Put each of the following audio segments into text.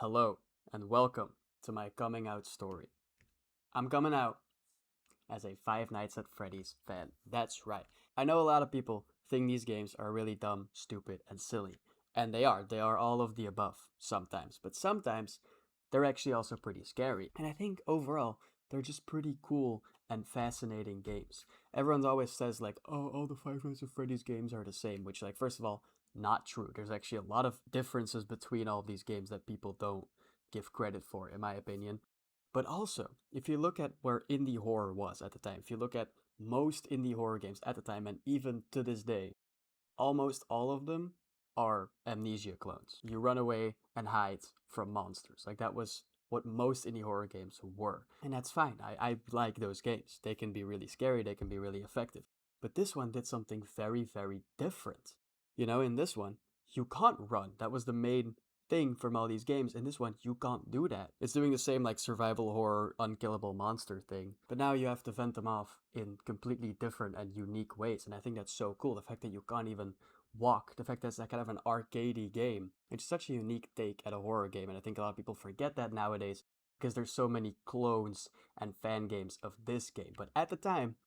Hello, and welcome to my coming out story. I'm coming out as a Five Nights at Freddy's fan. That's right. I know a lot of people think these games are really dumb, stupid, and silly. And they are. They are all of the above sometimes. But sometimes they're actually also pretty scary. And I think overall, they're just pretty cool and fascinating games. Everyone always says, like, oh, all the Five Nights at Freddy's games are the same, which, like, first of all, not true. There's actually a lot of differences between all of these games that people don't give credit for, in my opinion. But also, if you look at where indie horror was at the time, if you look at most indie horror games at the time, and even to this day, almost all of them are Amnesia clones. You run away and hide from monsters. Like, that was what most indie horror games were. And that's fine. I like those games. They can be really scary, they can be really effective. But this one did something very, very different. In this one, you can't run. That was the main thing from all these games. In this one, you can't do that. It's doing the same like survival horror, unkillable monster thing. But now you have to fend them off in completely different and unique ways. And I think that's so cool. The fact that you can't even walk, the fact that it's like kind of an arcadey game. It's such a unique take at a horror game. And I think a lot of people forget that nowadays because there's so many clones and fan games of this game. But at the time,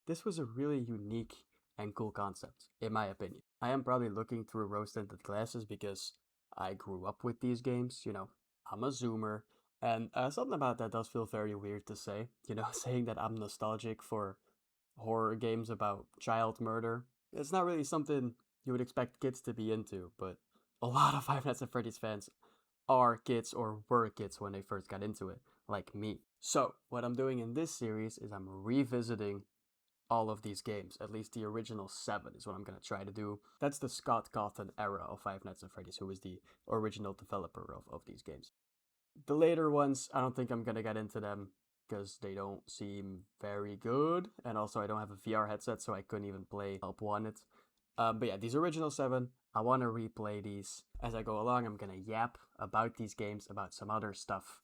this was a really unique and cool concept, in my opinion. I am probably looking through rose-tinted glasses because I grew up with these games, I'm a zoomer, and something about that does feel very weird to say, saying that I'm nostalgic for horror games about child murder. It's not really something you would expect kids to be into, but a lot of Five Nights at Freddy's fans are kids or were kids when they first got into it, like me. So, what I'm doing in this series is I'm revisiting all of these games. At least the original 7 is what I'm going to try to do. That's the Scott Cawthon era of Five Nights at Freddy's, who is the original developer of these games. The later ones, I don't think I'm going to get into them because they don't seem very good. And also, I don't have a VR headset, so I couldn't even play Help Wanted. But yeah, these original 7, I want to replay these. As I go along, I'm going to yap about these games, about some other stuff.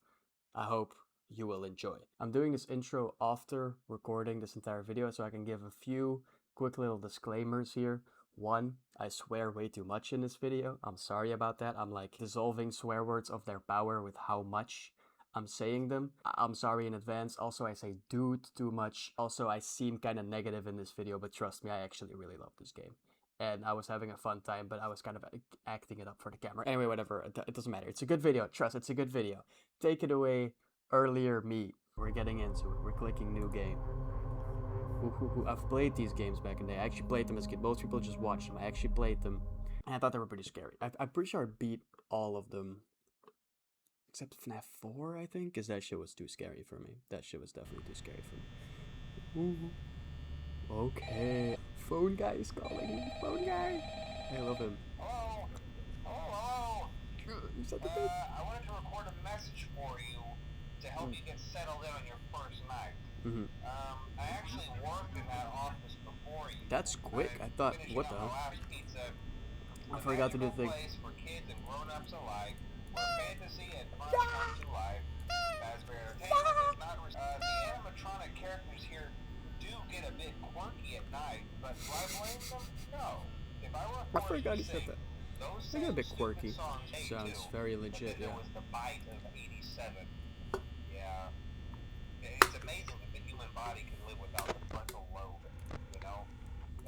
I hope you will enjoy. I'm doing this intro after recording this entire video, so I can give a few quick little disclaimers here. One, I swear way too much in this video. I'm sorry about that. I'm like dissolving swear words of their power with how much I'm saying them. I'm sorry in advance. Also, I say dude too much. Also, I seem kind of negative in this video, but trust me, I actually really love this game. And I was having a fun time, but I was kind of acting it up for the camera. Anyway, whatever. It doesn't matter. It's a good video. Trust, it's a good video. Take it away, earlier me. We're getting into it. We're clicking new game. I've played these games back in the day. I actually played them as a kid. Most people just watch them. I actually played them, and I thought they were pretty scary. I'm pretty sure I beat all of them, except FNAF 4, I think, because that shit was too scary for me. That shit was definitely too scary for me. Ooh. Okay. Phone guy is calling me. Phone guy. I love him. Hello? Hello? You said the thing? I wanted to record a message for you to help you get settled in on your first night. I actually worked in that office before you. That's quick. I thought, what the hell? Pizza, I forgot to do the thing. Place for kids and grown-ups alike, where fantasy and fun come to life. Fazbear Entertainment is not... the animatronic characters here do get a bit quirky at night, but do I blame them? No. If I were I forgot he said that. They get a bit quirky. Sounds very legit, yeah. There was the bite of 87. Yeah. It's amazing that the human body can live without the frontal lobe, you know?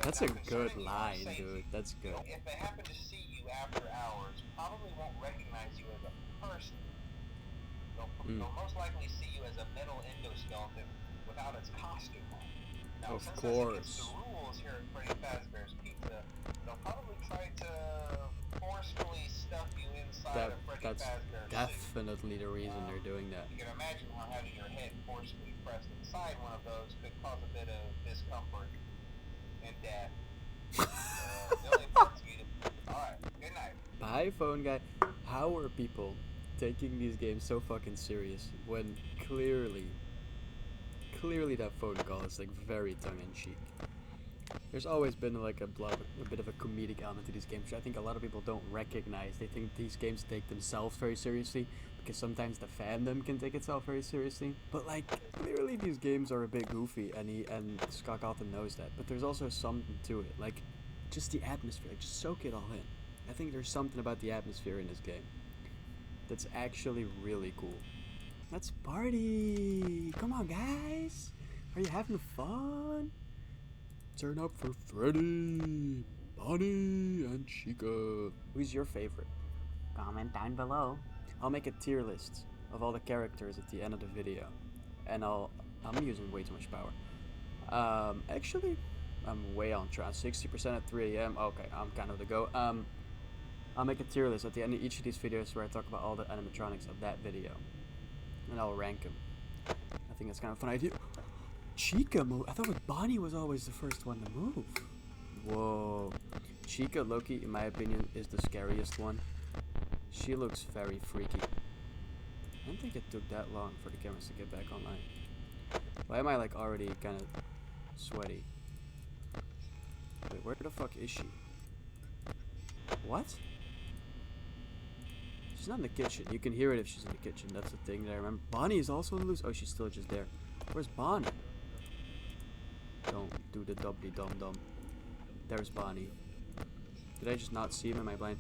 That's a good line, dude. That's good. If they happen to see you after hours, probably won't recognize you as a person. They'll most likely see you as a metal endoskeleton without its costume on. Now, Of since course. that's against the rules here at Freddy Fazbear's Pizza, they'll probably try to forcefully stuff you inside of Freddy That's Fazbear's definitely the reason they're doing that. You can imagine how having your head forcefully pressed inside one of those could cause a bit of discomfort and death. The only parts of you to... Alright, good night. Bye, phone guy. How are people taking these games so fucking serious when clearly that phone call is like very tongue-in-cheek? There's always been like a bit of a comedic element to these games, which I think a lot of people don't recognize. They think these games take themselves very seriously because sometimes the fandom can take itself very seriously. But like, clearly these games are a bit goofy, and Scott Cawthon knows that. But there's also something to it, like just the atmosphere. Like, just soak it all in. I think there's something about the atmosphere in this game. That's actually really cool. Let's party! Come on, guys! Are you having fun? Turn up for Freddy, Bonnie, and Chica. Who's your favorite? Comment down below. I'll make a tier list of all the characters at the end of the video, and I'm using way too much power. Actually, I'm way on track. 60% at 3 a.m. Okay, I'm kind of the go. I'll make a tier list at the end of each of these videos where I talk about all the animatronics of that video, and I'll rank them. I think that's kind of a fun idea. Chica move. I thought Bonnie was always the first one to move. Whoa. Chica, Loki, in my opinion, is the scariest one. She looks very freaky. I don't think it took that long for the cameras to get back online. Why am I like already kind of sweaty? Wait, where the fuck is she? What? She's not in the kitchen. You can hear it if she's in the kitchen. That's the thing that I remember. Bonnie is also loose. Oh, she's still just there. Where's Bonnie? Don't do the dubbly dum dum. There's Bonnie. Did I just not see him? Am I blind?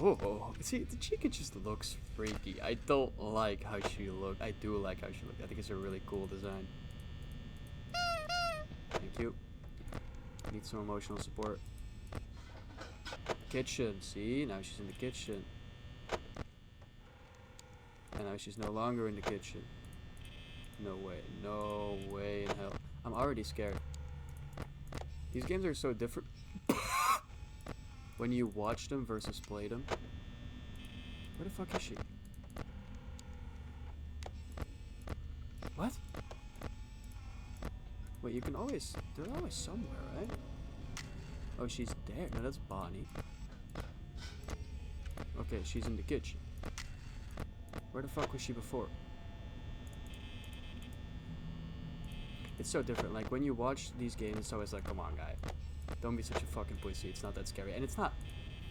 Oh, see, the Chica just looks freaky. I don't like how she looks. I do like how she looks. I think it's a really cool design. Thank you. Need some emotional support. Kitchen, see? Now she's in the kitchen. And now she's no longer in the kitchen. No way in hell. I'm already scared. These games are so different when you watch them versus play them. Where the fuck is she? What? Wait, you can always... They're always somewhere, right? Oh, she's there. No, that's Bonnie. Okay, she's in the kitchen. Where the fuck was she before? It's so different. Like, when you watch these games, it's always like, come on, guy. Don't be such a fucking pussy. It's not that scary. And it's not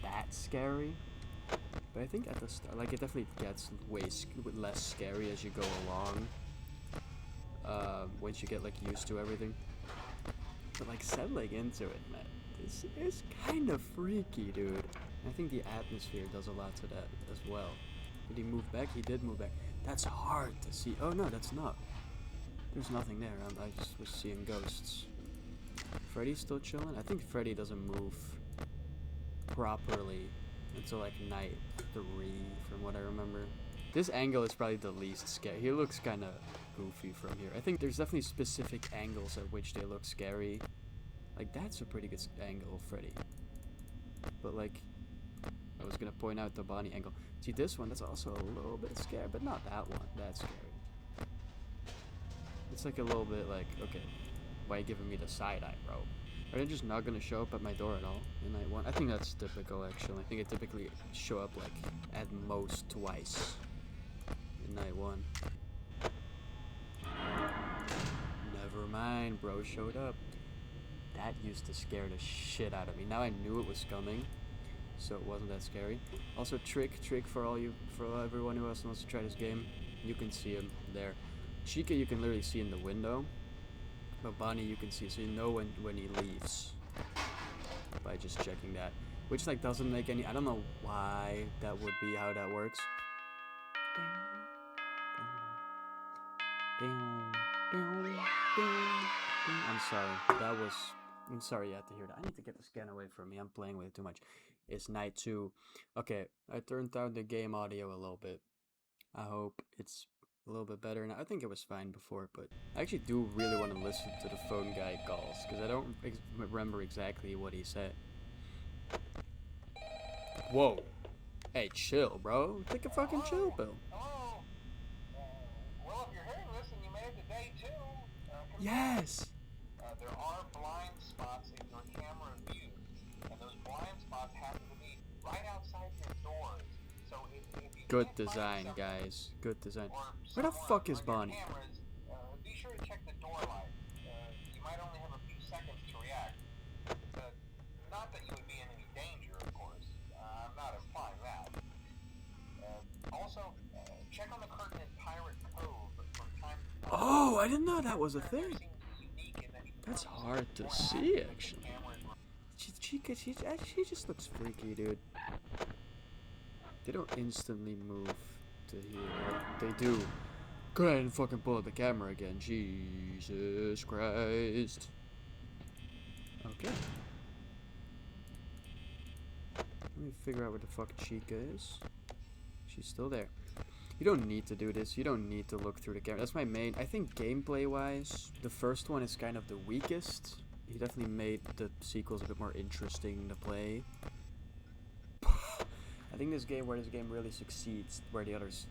that scary. But I think at the start, like, it definitely gets way less scary as you go along. Once you get, like, used to everything. But, like, settling into it, man. This is kind of freaky, dude. I think the atmosphere does a lot to that as well. Did he move back? He did move back. That's hard to see. Oh, no, that's not. There's nothing there. I just was seeing ghosts. Freddy's still chilling? I think Freddy doesn't move properly until like night 3, from what I remember. This angle is probably the least scary. He looks kind of goofy from here. I think there's definitely specific angles at which they look scary. Like, that's a pretty good angle of Freddy. But like, I was gonna point out the Bonnie angle. See, this one, that's also a little bit scary, but not that one. That's scary. It's like a little bit like, okay, why are you giving me the side eye, bro? Are they just not gonna show up at my door at all in night 1? I think that's typical, actually. I think it typically show up like at most twice in night 1. Never mind, bro showed up. That used to scare the shit out of me. Now I knew it was coming, so it wasn't that scary. Also, trick for everyone who else wants to try this game. You can see him there. Chica you can literally see in the window, but Bonnie you can see, so you know when he leaves by just checking that, which like doesn't make any... I don't know why that would be how that works. I'm sorry, I'm sorry you had to hear that. I need to get this gun away from me. I'm playing with it too much. It's night 2. Okay, I turned down the game audio a little bit. I hope it's a little bit better now. I think it was fine before, but I actually do really want to listen to the phone guy calls, because I don't remember exactly what he said. Whoa. Hey, chill, bro. Take a fucking chill pill. Hello? Well, if you're hearing this and you made it to day 2, Yes. there are blind spots in your camera view, and those blind spots happen to be right outside your doors. So if you Good can't find design, something guys. Good design. or Where the someone fuck is on your Bonnie? cameras, be sure to check the door light. You might only have a few seconds to react. Not that you would be in any danger, of course. I'm not implying that. Also, check on the curtain in Pirate Cove from time to time. Oh, I didn't know that was a thing. That's hard to see, actually. Chica, she just looks freaky, dude. They don't instantly move to here. They do. Go ahead and fucking pull up the camera again. Jesus Christ. Okay. Let me figure out where the fuck Chica is. She's still there. You don't need to do this. You don't need to look through the camera. That's my main. I think gameplay-wise, the first one is kind of the weakest. He definitely made the sequels a bit more interesting to play. I think where this game really succeeds, where the others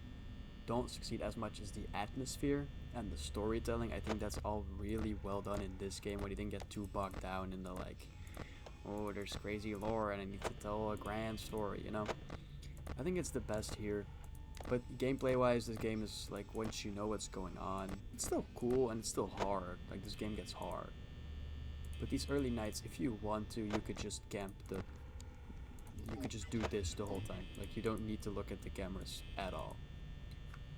don't succeed as much, is the atmosphere and the storytelling. I think that's all really well done in this game, where you didn't get too bogged down in the like, oh, there's crazy lore and I need to tell a grand story, you know? I think it's the best here. But gameplay wise, this game is like, once you know what's going on, it's still cool and it's still hard. Like, this game gets hard. But these early nights, if you want to, you could just you could just do this the whole time. Like, you don't need to look at the cameras at all.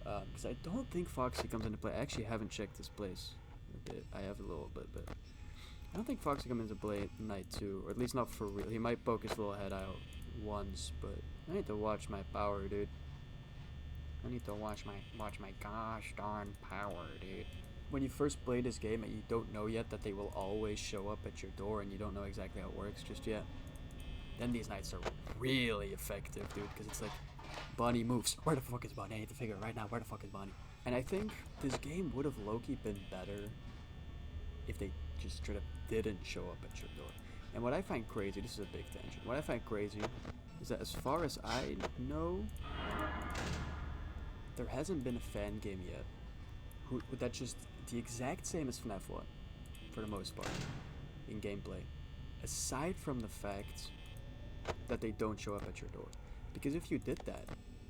Because I don't think Foxy comes into play. I actually haven't checked this place a bit. I have a little bit, but I don't think Foxy comes into play at night 2, or at least not for real. He might poke his little head out once, but I need to watch my power, dude. I need to watch my gosh darn power, dude. When you first play this game and you don't know yet that they will always show up at your door and you don't know exactly how it works just yet, then these nights are really effective, dude, because it's like, Bonnie moves. Where the fuck is Bonnie? I need to figure it right now. Where the fuck is Bonnie? And I think this game would have low-key been better if they just straight up didn't show up at your door. And what I find crazy, this is a big tangent, what I find crazy is that as far as I know, there hasn't been a fan game yet that's just the exact same as FNAF 1, for the most part, in gameplay. Aside from the fact that they don't show up at your door. Because if you did that,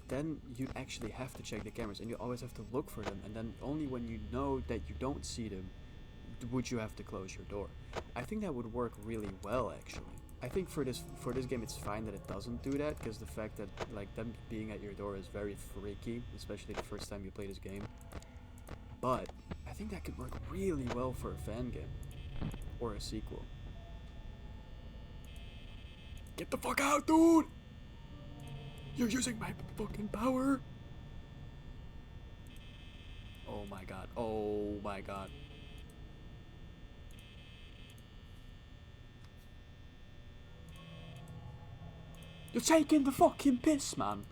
then you'd actually have to check the cameras, and you always have to look for them, and then only when you know that you don't see them would you have to close your door. I think that would work really well, actually. I think for this game it's fine that it doesn't do that, because the fact that like them being at your door is very freaky, especially the first time you play this game. But I think that could work really well for a fan game or a sequel. Get the fuck out, dude! You're using my fucking power! Oh my god, oh my god. You're taking the fucking piss, man!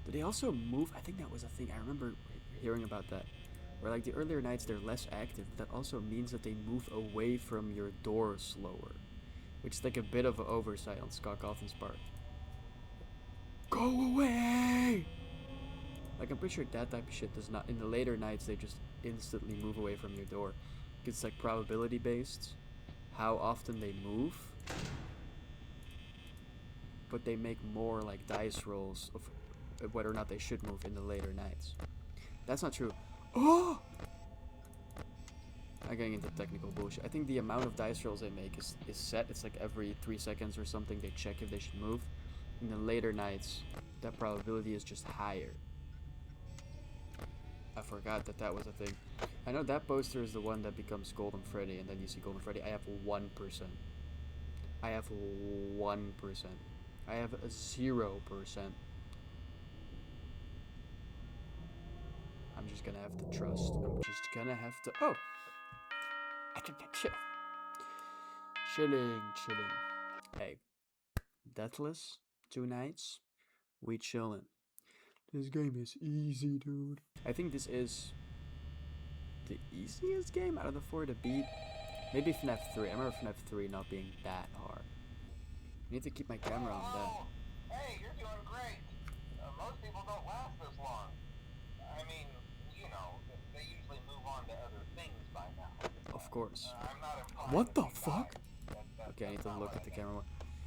Did they also move? I think that was a thing. I remember hearing about that. Where like the earlier nights they're less active. That also means that they move away from your door slower. Which is like a bit of an oversight on Scott Cawthon's part. Go away! Like, I'm pretty sure that type of shit does not. In the later nights, they just instantly move away from your door. It's like probability based, how often they move. But they make more like dice rolls of whether or not they should move in the later nights. That's not true. Oh! I'm getting into technical bullshit. I think the amount of dice rolls they make is set. It's like every 3 seconds or something they check if they should move. In the later nights, that probability is just higher. I forgot that was a thing. I know that poster is the one that becomes Golden Freddy, and then you see Golden Freddy. I have 1%. I have 1%. I have 0%. I'm just gonna have to trust. I'm just gonna have to. Oh! I can chill. Chilling. Hey. Deathless, 2 nights. We chillin'. This game is easy, dude. I think this is the easiest game out of the 4 to beat. Maybe FNAF 3. I remember FNAF 3 not being that hard. I need to keep my camera on that. Hey, you're doing great. Most people don't last this long. I mean, you know, they usually move on to other things by now. Of course. I'm not implying What the that you fuck? died. Okay, I need to look at the camera more.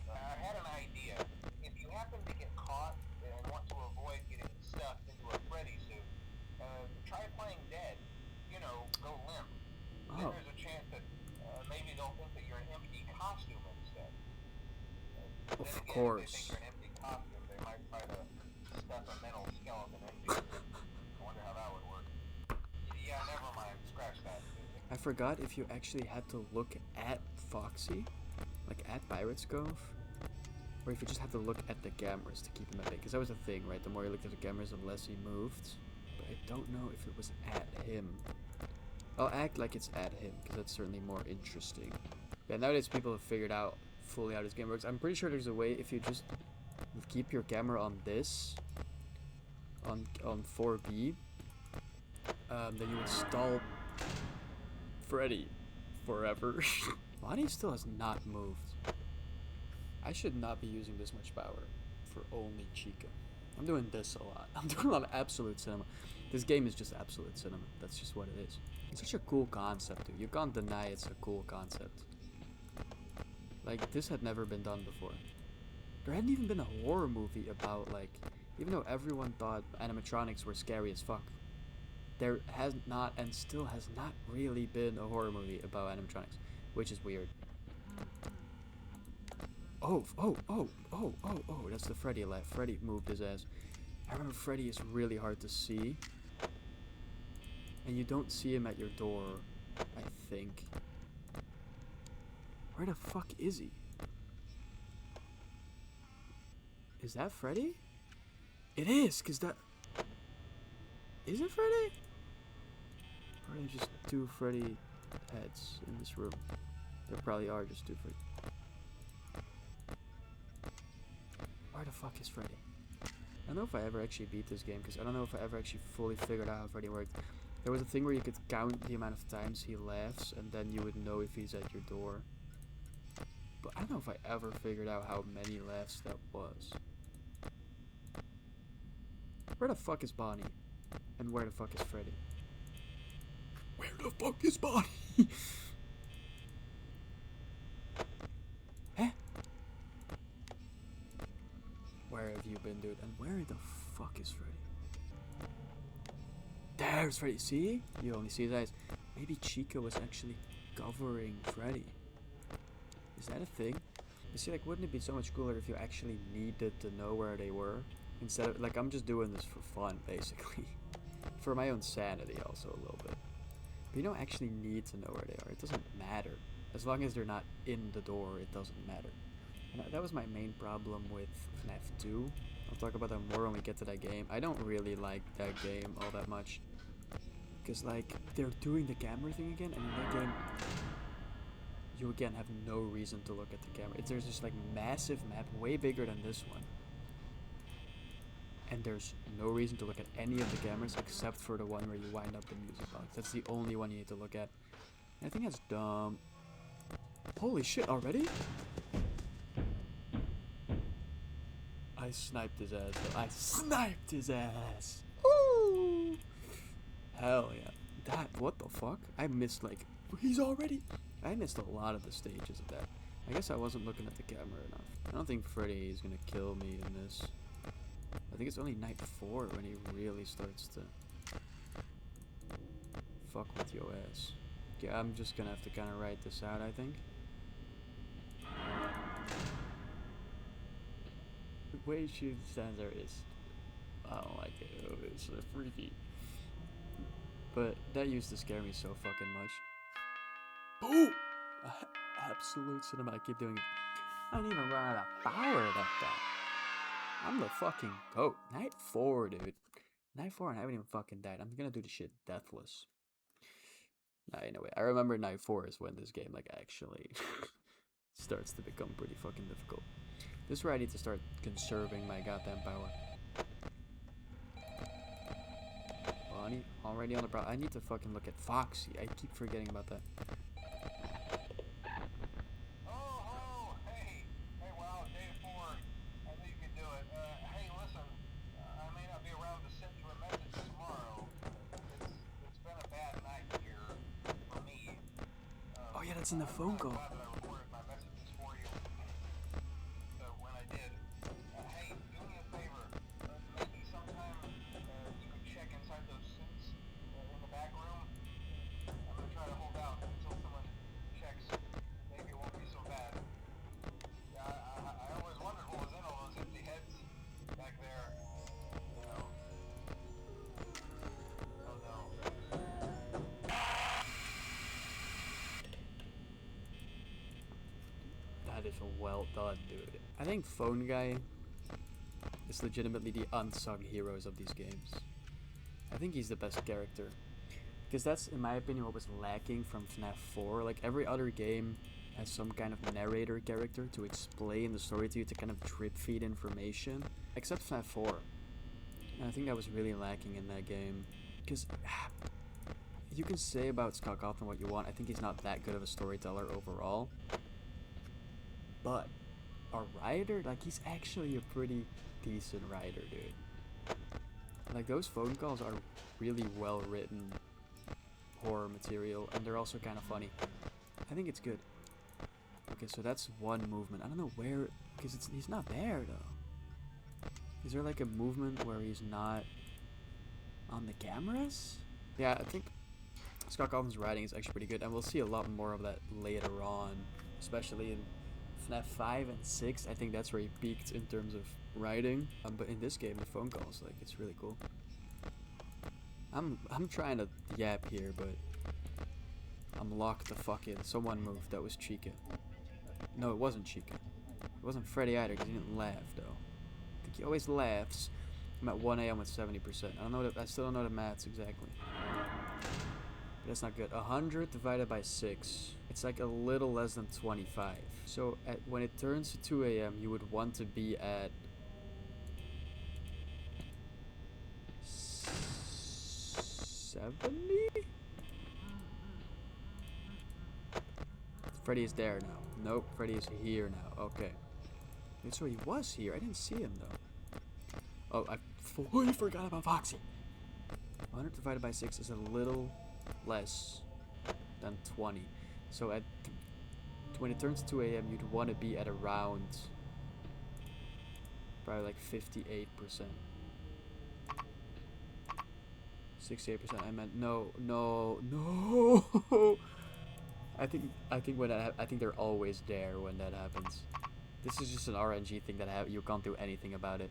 I had an idea. If you happen to get caught and want to avoid getting stuffed into a Freddy suit, try playing dead. You know, go limp. Then there's a chance that maybe they'll think that you're an empty costume instead. Of course. If they think you're an empty costume, they might try to stuff a mental skeleton into you. I wonder how that would work. Yeah, never mind. Scratch that. I forgot if you actually had to look at Foxy, like at Pirate's Cove, Or if you just have to look at the cameras to keep him at bay. Because that was the thing, right? The more you looked at the cameras, the less he moved. But I don't know if it was at him. I'll act like it's at him, because that's certainly more interesting. Yeah, nowadays people have figured out fully how this game works. I'm pretty sure there's a way if you just keep your camera on this, on 4B, then you would stall Freddy forever. Bonnie still has not moved. I should not be using this much power for only Chica. I'm doing this a lot. I'm doing a lot of absolute cinema. This game is just absolute cinema. That's just what it is. It's such a cool concept, dude. You can't deny it's a cool concept. Like, this had never been done before. There hadn't even been a horror movie about, like, even though everyone thought animatronics were scary as fuck, there has not, and still has not really been a horror movie about animatronics, which is weird. Oh, that's the Freddy laugh. Freddy moved his ass. I remember Freddy is really hard to see. And you don't see him at your door, I think. Where the fuck is he? Is that Freddy? It is, cause that... Is it Freddy? Probably just two Freddy heads in this room. There probably are just two Freddy. Where the fuck is Freddy? I don't know if I ever actually beat this game, because I don't know if I ever actually fully figured out how Freddy worked. There was a thing where you could count the amount of times he laughs, and then you would know if he's at your door. But I don't know if I ever figured out how many laughs that was. Where the fuck is Bonnie? And where the fuck is Freddy? Where the fuck is Bonnie? Huh? Where have you been, dude? And where the fuck is Freddy? There's Freddy. See? You only see his eyes. Maybe Chica was actually covering Freddy. Is that a thing? You see, like, wouldn't it be so much cooler if you actually needed to know where they were? Instead of, like, I'm just doing this for fun, basically. For my own sanity, also, a little bit. But you don't actually need to know where they are. It doesn't matter. As long as they're not in the door, it doesn't matter. And that was my main problem with FNAF 2. I'll talk about that more when we get to that game. I don't really like that game all that much. Because, like, they're doing the camera thing again, and in that game, you again have no reason to look at the camera. There's this, like, massive map, way bigger than this one. And there's no reason to look at any of the cameras except for the one where you wind up the music box. That's the only one you need to look at. And I think that's dumb. Holy shit, already? I sniped his ass. I sniped his ass. Ooh. Hell yeah. That, what the fuck? I missed, like, he's already... I missed a lot of the stages of that. I guess I wasn't looking at the camera enough. I don't think Freddy is gonna kill me in this. I think it's only night 4 when he really starts to fuck with your ass. Okay, I'm just gonna have to kind of write this out, I think. The way she stands there is... I don't like it. It's freaky. But that used to scare me so fucking much. Boom! Absolute cinema. I keep doing it. I didn't even run out of power that time. I'm the fucking goat. Night 4, dude. Night 4 and I haven't even fucking died. I'm gonna do the shit deathless. Nah, anyway, I remember night 4 is when this game, like, actually starts to become pretty fucking difficult. This is where I need to start conserving my goddamn power. Bonnie, already on the I need to fucking look at Foxy. I keep forgetting about that. It's in the phone call. well done, dude. I think Phone Guy is legitimately the unsung heroes of these games. I think he's the best character. Because that's, in my opinion, what was lacking from FNAF 4. Like, every other game has some kind of narrator character to explain the story to you, to kind of drip feed information. Except FNAF 4. And I think that was really lacking in that game. Because you can say about Scott Cawthon what you want. I think he's not that good of a storyteller overall. But a writer, like, he's actually a pretty decent writer, dude. Like, those phone calls are really well written horror material, and they're also kind of funny. I think it's good. Okay, so that's one movement. I don't know where, because he's not there though. Is there like a movement where he's not on the cameras? Yeah, I think Scott Cawthon's writing is actually pretty good, and we'll see a lot more of that later on, especially in FNAF 5 and 6. I think that's where he peaked in terms of writing. But in this game, the phone calls, like, it's really cool. I'm trying to yap here, but I'm locked the fuck in. Someone moved. That was Chica. No, it wasn't Chica. It wasn't Freddy either, because he didn't laugh, though. I think he always laughs. I'm at 1 a.m. with 70%. I still don't know the maths exactly. But that's not good. 100 divided by 6. It's like a little less than 25. So when it turns to 2 a.m., you would want to be at 70? Freddy is there now. Nope, Freddy is here now. Okay. So he was here. I didn't see him though. Oh, I fully forgot about Foxy. 100 divided by 6 is a little less than 20. So when it turns 2 a.m., you'd want to be at around probably like 58%. 68%. I meant no. I think when I think they're always there when that happens. This is just an RNG thing that you can't do anything about it.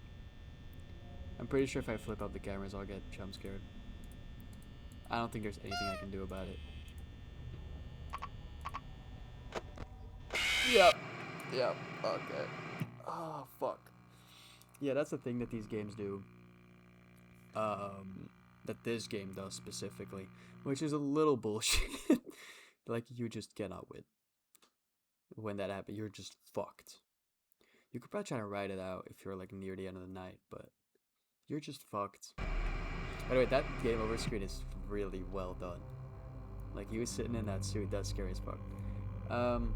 I'm pretty sure if I flip up the cameras, I'll get jump scared. I don't think there's anything I can do about it. Yep. Okay. Oh fuck. Yeah, that's the thing that these games do. That this game does specifically, which is a little bullshit. Like, you just cannot win. When that happens, you're just fucked. You could probably try to ride it out if you're like near the end of the night, but you're just fucked. By the way, that game over screen is really well done. Like, he was sitting in that suit, that's scary as fuck. Damn.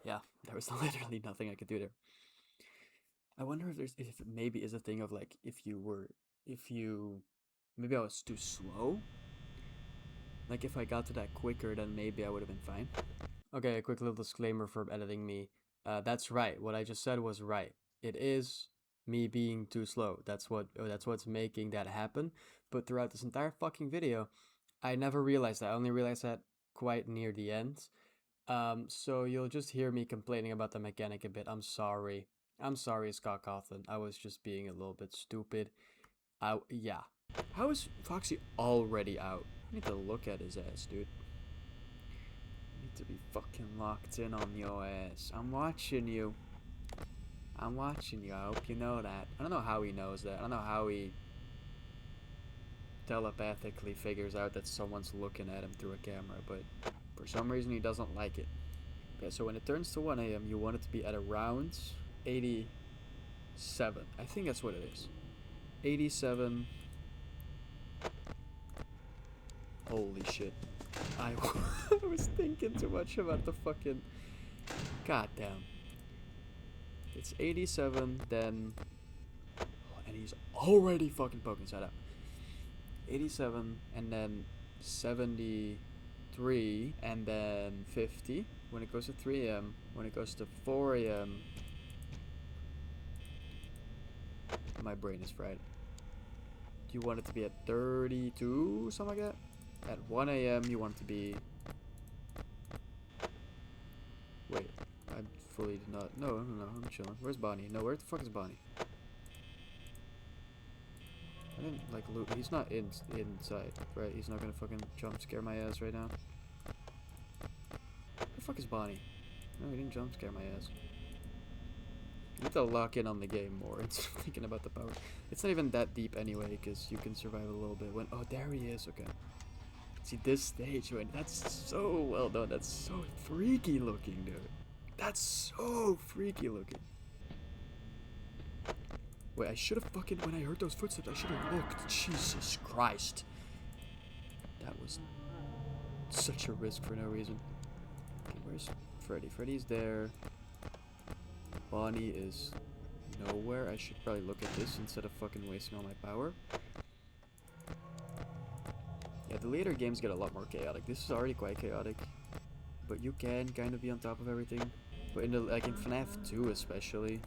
Yeah, there was literally nothing I could do there. I wonder if it maybe is a thing of like, maybe I was too slow. Like, if I got to that quicker, then maybe I would have been fine. Okay, a quick little disclaimer for editing me. That's right. What I just said was right. It is me being too slow. That's what's making that happen. But throughout this entire fucking video, I never realized that. I only realized that quite near the end. So you'll just hear me complaining about the mechanic a bit. I'm sorry. I'm sorry, Scott Cawthon. I was just being a little bit stupid. Yeah. How is Foxy already out? I need to look at his ass, dude. I need to be fucking locked in on your ass. I'm watching you. I hope you know that. I don't know how he knows that. I don't know how he telepathically figures out that someone's looking at him through a camera, but for some reason he doesn't like it. Okay, so when it turns to 1 a.m., you want it to be at around 87. I think that's what it is. 87. Holy shit. I was thinking too much about the fucking... Goddamn. It's 87, then... And he's already fucking poking his head out. 87, and then 73, and then 50. When it goes to 3 a.m., when it goes to 4 a.m. My brain is fried. Do you want it to be at 32, something like that? At 1 a.m. you want it to be... Wait, I fully did not... No, I'm chilling. Where's Bonnie? No, where the fuck is Bonnie? I didn't, like, loot. He's not inside, right? He's not gonna fucking jump scare my ass right now. Where the fuck is Bonnie? No, he didn't jump scare my ass. You have to lock in on the game more. It's thinking about the power. It's not even that deep anyway, because you can survive a little bit. When oh, there he is. Okay. See this stage when that's so well done. That's so freaky looking, dude. That's so freaky looking. Wait, I should have fucking when I heard those footsteps, I should have looked. Jesus Christ. That was such a risk for no reason. Okay, where's Freddy? Freddy's there. Bonnie is nowhere. I should probably look at this instead of fucking wasting all my power. Yeah, the later games get a lot more chaotic. This is already quite chaotic, but you can kind of be on top of everything. But in the like in FNAF 2 especially,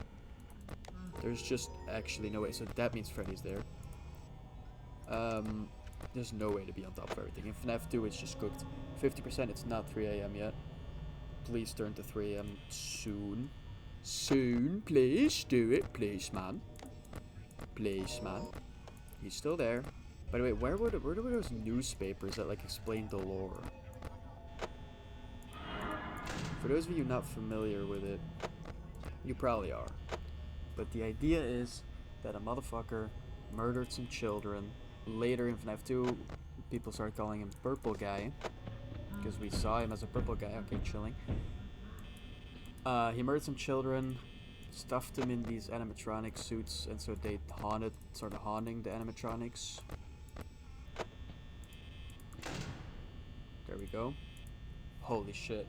there's just actually no way. So that means Freddy's there. There's no way to be on top of everything. In FNAF 2, it's just cooked. 50%. It's not 3 a.m. yet. Please turn to 3 a.m. soon. Soon, please do it, please, man. Please, man. He's still there. By the way, where were those newspapers that like explain the lore? For those of you not familiar with it, you probably are. But the idea is that a motherfucker murdered some children. Later in FNAF 2, people started calling him Purple Guy, because we saw him as a purple guy. Okay, chilling. He murdered some children, stuffed them in these animatronic suits, and so they started haunting the animatronics. There we go. Holy shit.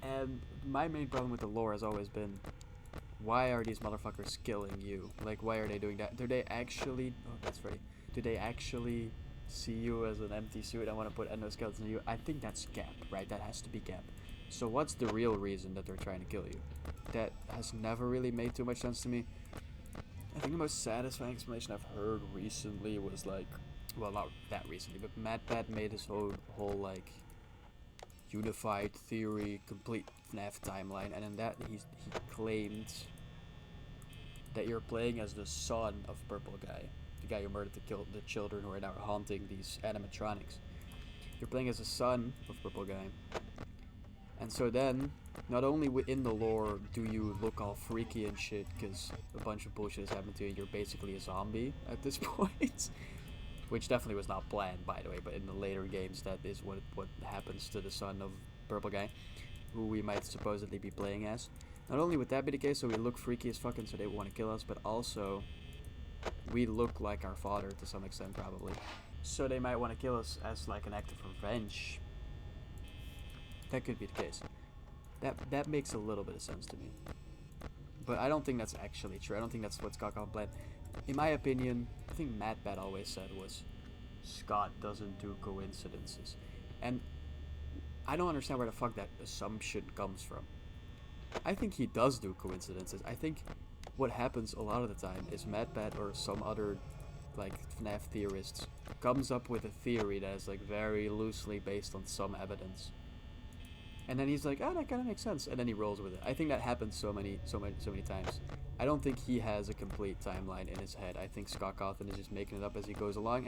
And my main problem with the lore has always been, why are these motherfuckers killing you? Like, why are they doing that? Do they actually... Oh, that's Freddy. Do they actually see you as an empty suit and want to put endoskeletons in you? I think that's Gap, right? That has to be Gap. So what's the real reason that they're trying to kill you? That has never really made too much sense to me. I think the most satisfying explanation I've heard recently was like... Well, not that recently, but MadPat made his whole like... unified theory, complete FNAF timeline, and in that he claimed that you're playing as the son of Purple Guy, the guy who murdered the children who are now haunting these animatronics. You're playing as the son of Purple Guy, and so then, not only within the lore do you look all freaky and shit because a bunch of bullshit has happened to you, you're basically a zombie at this point. Which definitely was not planned, by the way, but in the later games, that is what happens to the son of Purple Guy, who we might supposedly be playing as. Not only would that be the case, so we look freaky as fucking, so they want to kill us, but also we look like our father to some extent, probably. So they might want to kill us as like an act of revenge. That could be the case. That makes a little bit of sense to me. But I don't think that's actually true. I don't think that's what Scott Cawthon planned. In my opinion, the thing MadPat always said was, Scott doesn't do coincidences. And I don't understand where the fuck that assumption comes from. I think he does do coincidences. I think what happens a lot of the time is MadPat or some other like FNAF theorists comes up with a theory that is like very loosely based on some evidence. And then he's like, oh, that kind of makes sense. And then he rolls with it. I think that happens so many times. I don't think he has a complete timeline in his head. I think Scott Cawthon is just making it up as he goes along.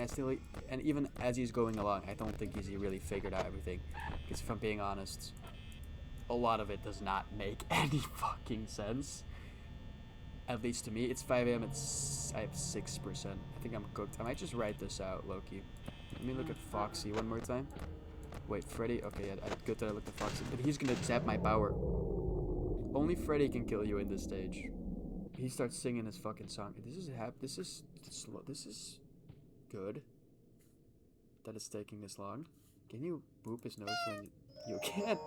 And even as he's going along, I don't think he's really figured out everything. Because if I'm being honest, a lot of it does not make any fucking sense. At least to me. It's 5 a.m. I have 6%. I think I'm cooked. I might just write this out, Loki. Let me look at Foxy one more time. Wait, Freddy? Okay, yeah, good that I looked at Foxy. But he's gonna zap my power. Only Freddy can kill you in this stage. He starts singing his fucking song. This is good. That it's taking this long. Can you boop his nose when you can?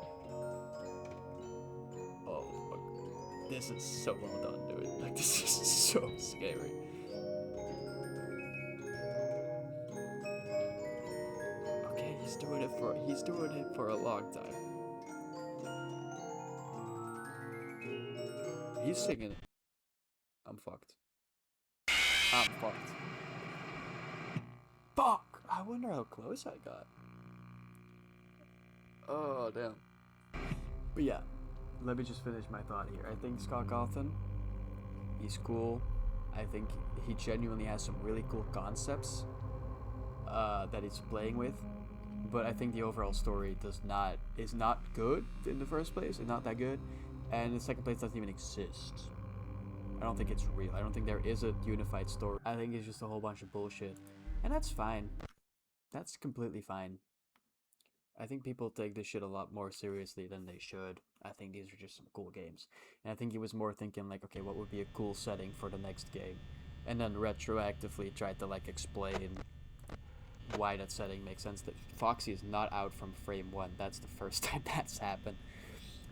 Oh, fuck. This is so well done, dude. Like, this is so scary. Okay, he's doing it for a long time. He's singing. I'm fucked. I'm fucked. Fuck! I wonder how close I got. Oh, damn. But yeah, let me just finish my thought here. I think Scott Cawthon, he's cool. I think he genuinely has some really cool concepts that he's playing with. but I think the overall story is not good in the first place. It's not that good, and the second place doesn't even exist. I don't think it's real. I don't think there is a unified story. I think it's just a whole bunch of bullshit, and that's fine. That's completely fine. I think people take this shit a lot more seriously than they should. I think these are just some cool games. And I think he was more thinking like, okay, what would be a cool setting for the next game? And then retroactively tried to like explain why that setting makes sense. That Foxy is not out from frame 1. That's the first time that's happened.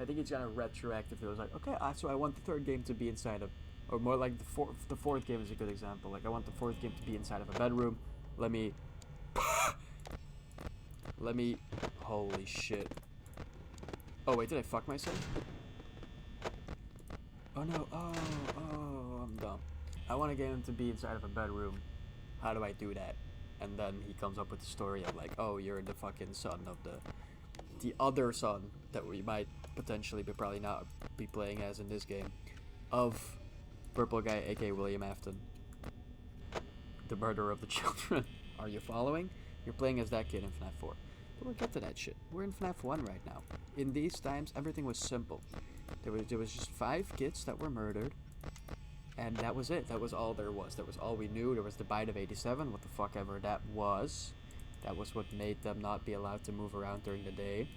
I think it's kind of retroactive. It was like, okay, so I want the third game to be inside of, or more like the fourth game is a good example. Like I want the fourth game to be inside of a bedroom. Let me, holy shit. Oh wait, did I fuck myself? Oh no, oh, I'm dumb. I want a game to be inside of a bedroom. How do I do that? And then he comes up with the story of like, oh, you're the fucking son of the other son that we might potentially, but probably not be playing as in this game, of Purple Guy, aka William Afton, the murderer of the children. Are you following? You're playing as that kid in FNAF 4. But we'll get to that shit. We're in FNAF 1 right now. In these times, everything was simple. There was just 5 kids that were murdered, and that was it. That was all there was. That was all we knew. There was the bite of 87, what the fuck ever that was. That was what made them not be allowed to move around during the day.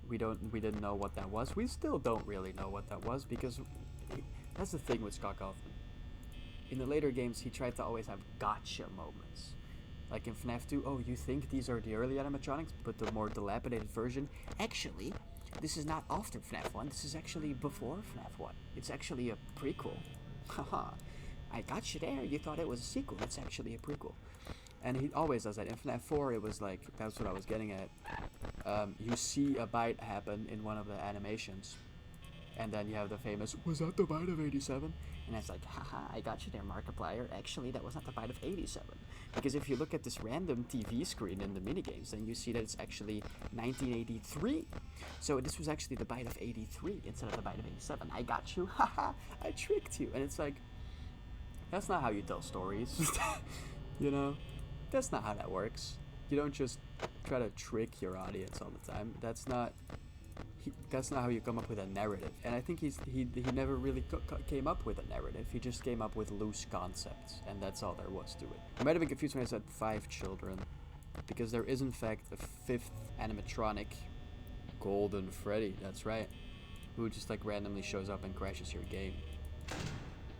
We didn't know what that was. We still don't really know what that was, because that's the thing with Scott Kaufman. In the later games, he tried to always have gotcha moments. Like in FNAF 2, oh, you think these are the early animatronics, but the more dilapidated version? Actually, this is not after FNAF 1, this is actually before FNAF 1. It's actually a prequel. Haha, I got you there, you thought it was a sequel, it's actually a prequel. And he always does that. In FNAF 4, it was like, that's what I was getting at. You see a bite happen in one of the animations, and then you have the famous, was that the bite of 87? And it's like, haha, I got you there, Markiplier. Actually, that was not the bite of 87. Because if you look at this random TV screen in the minigames, then you see that it's actually 1983. So this was actually the bite of 83 instead of the bite of 87. I got you, haha, I tricked you. And it's like, that's not how you tell stories. You know? That's not how that works. You don't just try to trick your audience all the time. That's not how you come up with a narrative. And I think he never really came up with a narrative. He just came up with loose concepts, and that's all there was to it. I might have been confused when I said 5 children, because there is in fact a 5th animatronic, Golden Freddy, that's right, who just like randomly shows up and crashes your game.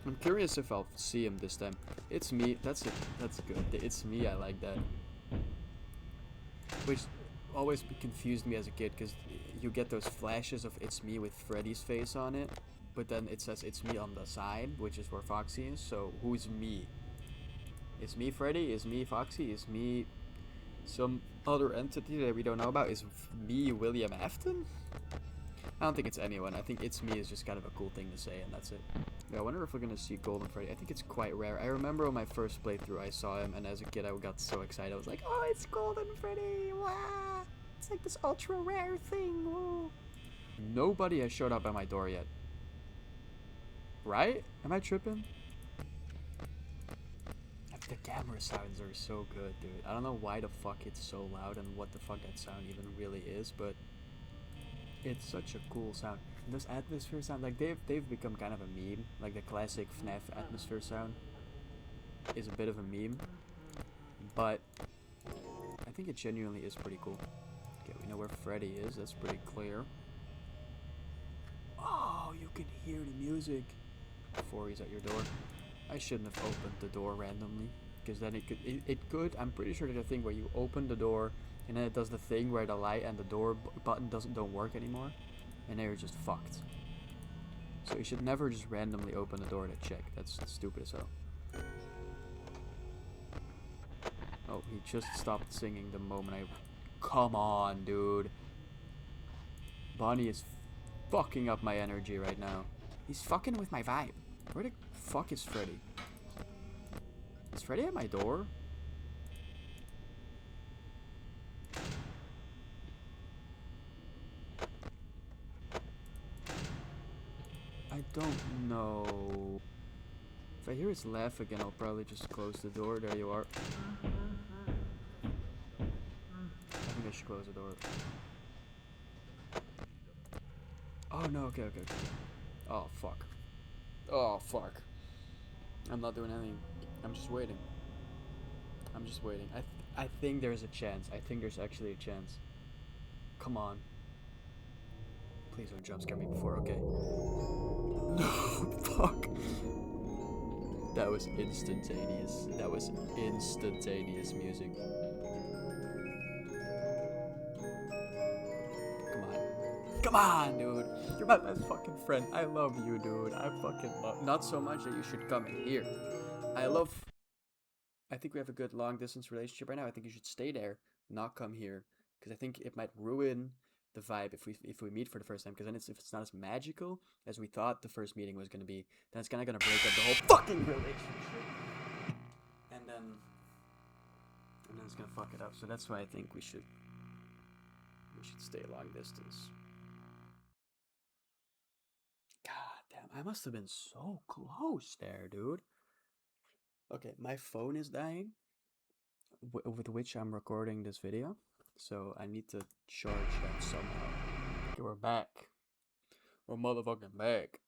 I'm curious if I'll see him this time. It's me. That's good. It's me. I like that. Which always confused me as a kid, because you get those flashes of it's me with Freddy's face on it, but then it says it's me on the side, which is where Foxy is. So who's me? Is me Freddy? Is me Foxy? Is me some other entity that we don't know about? Is me William Afton? I don't think it's anyone. I think it's me is just kind of a cool thing to say, and that's it. Yeah, I wonder if we're gonna see Golden Freddy. I think it's quite rare. I remember on my first playthrough I saw him, and as a kid I got so excited. I was like, oh, it's Golden Freddy! Wow! It's like this ultra rare thing! Whoa! Nobody has showed up at my door yet. Right? Am I tripping? The camera sounds are so good, dude. I don't know why the fuck it's so loud and what the fuck that sound even really is, but it's such a cool sound. And this atmosphere sound, like they've become kind of a meme. Like the classic FNAF atmosphere sound is a bit of a meme, but I think it genuinely is pretty cool. Okay, we know where Freddy is. That's pretty clear. Oh, you can hear the music before he's at your door. I shouldn't have opened the door randomly, because then it could. I'm pretty sure there's a thing where you open the door and then it does the thing where the light and the door button don't work anymore, and then you're just fucked. So you should never just randomly open the door to check. That's stupid as hell. Oh, he just stopped singing the moment I... Come on, dude. Bonnie is fucking up my energy right now. He's fucking with my vibe. Where the fuck is Freddy? Is Freddy at my door? I don't know. If I hear his laugh again, I'll probably just close the door. There you are. I should close the door. Oh no, okay. Oh fuck. Oh fuck. I'm not doing anything. I'm just waiting. I think there's a chance. I think there's actually a chance. Come on. Please don't jump scare me before, okay? No, fuck. That was instantaneous. That was instantaneous music. Come on, dude. You're my best fucking friend. I love you, dude. I fucking love. Not so much that you should come in here. I think we have a good long distance relationship right now. I think you should stay there, not come here, because I think it might ruin the vibe if we meet for the first time. Because then if it's not as magical as we thought the first meeting was gonna be, then it's kind of gonna break up the whole fucking relationship. And then it's gonna fuck it up. So that's why I think we should stay long distance. God damn, I must have been so close there, dude. Okay, my phone is dying, with which I'm recording this video, so I need to charge that somehow. Okay, we're back. We're motherfucking back.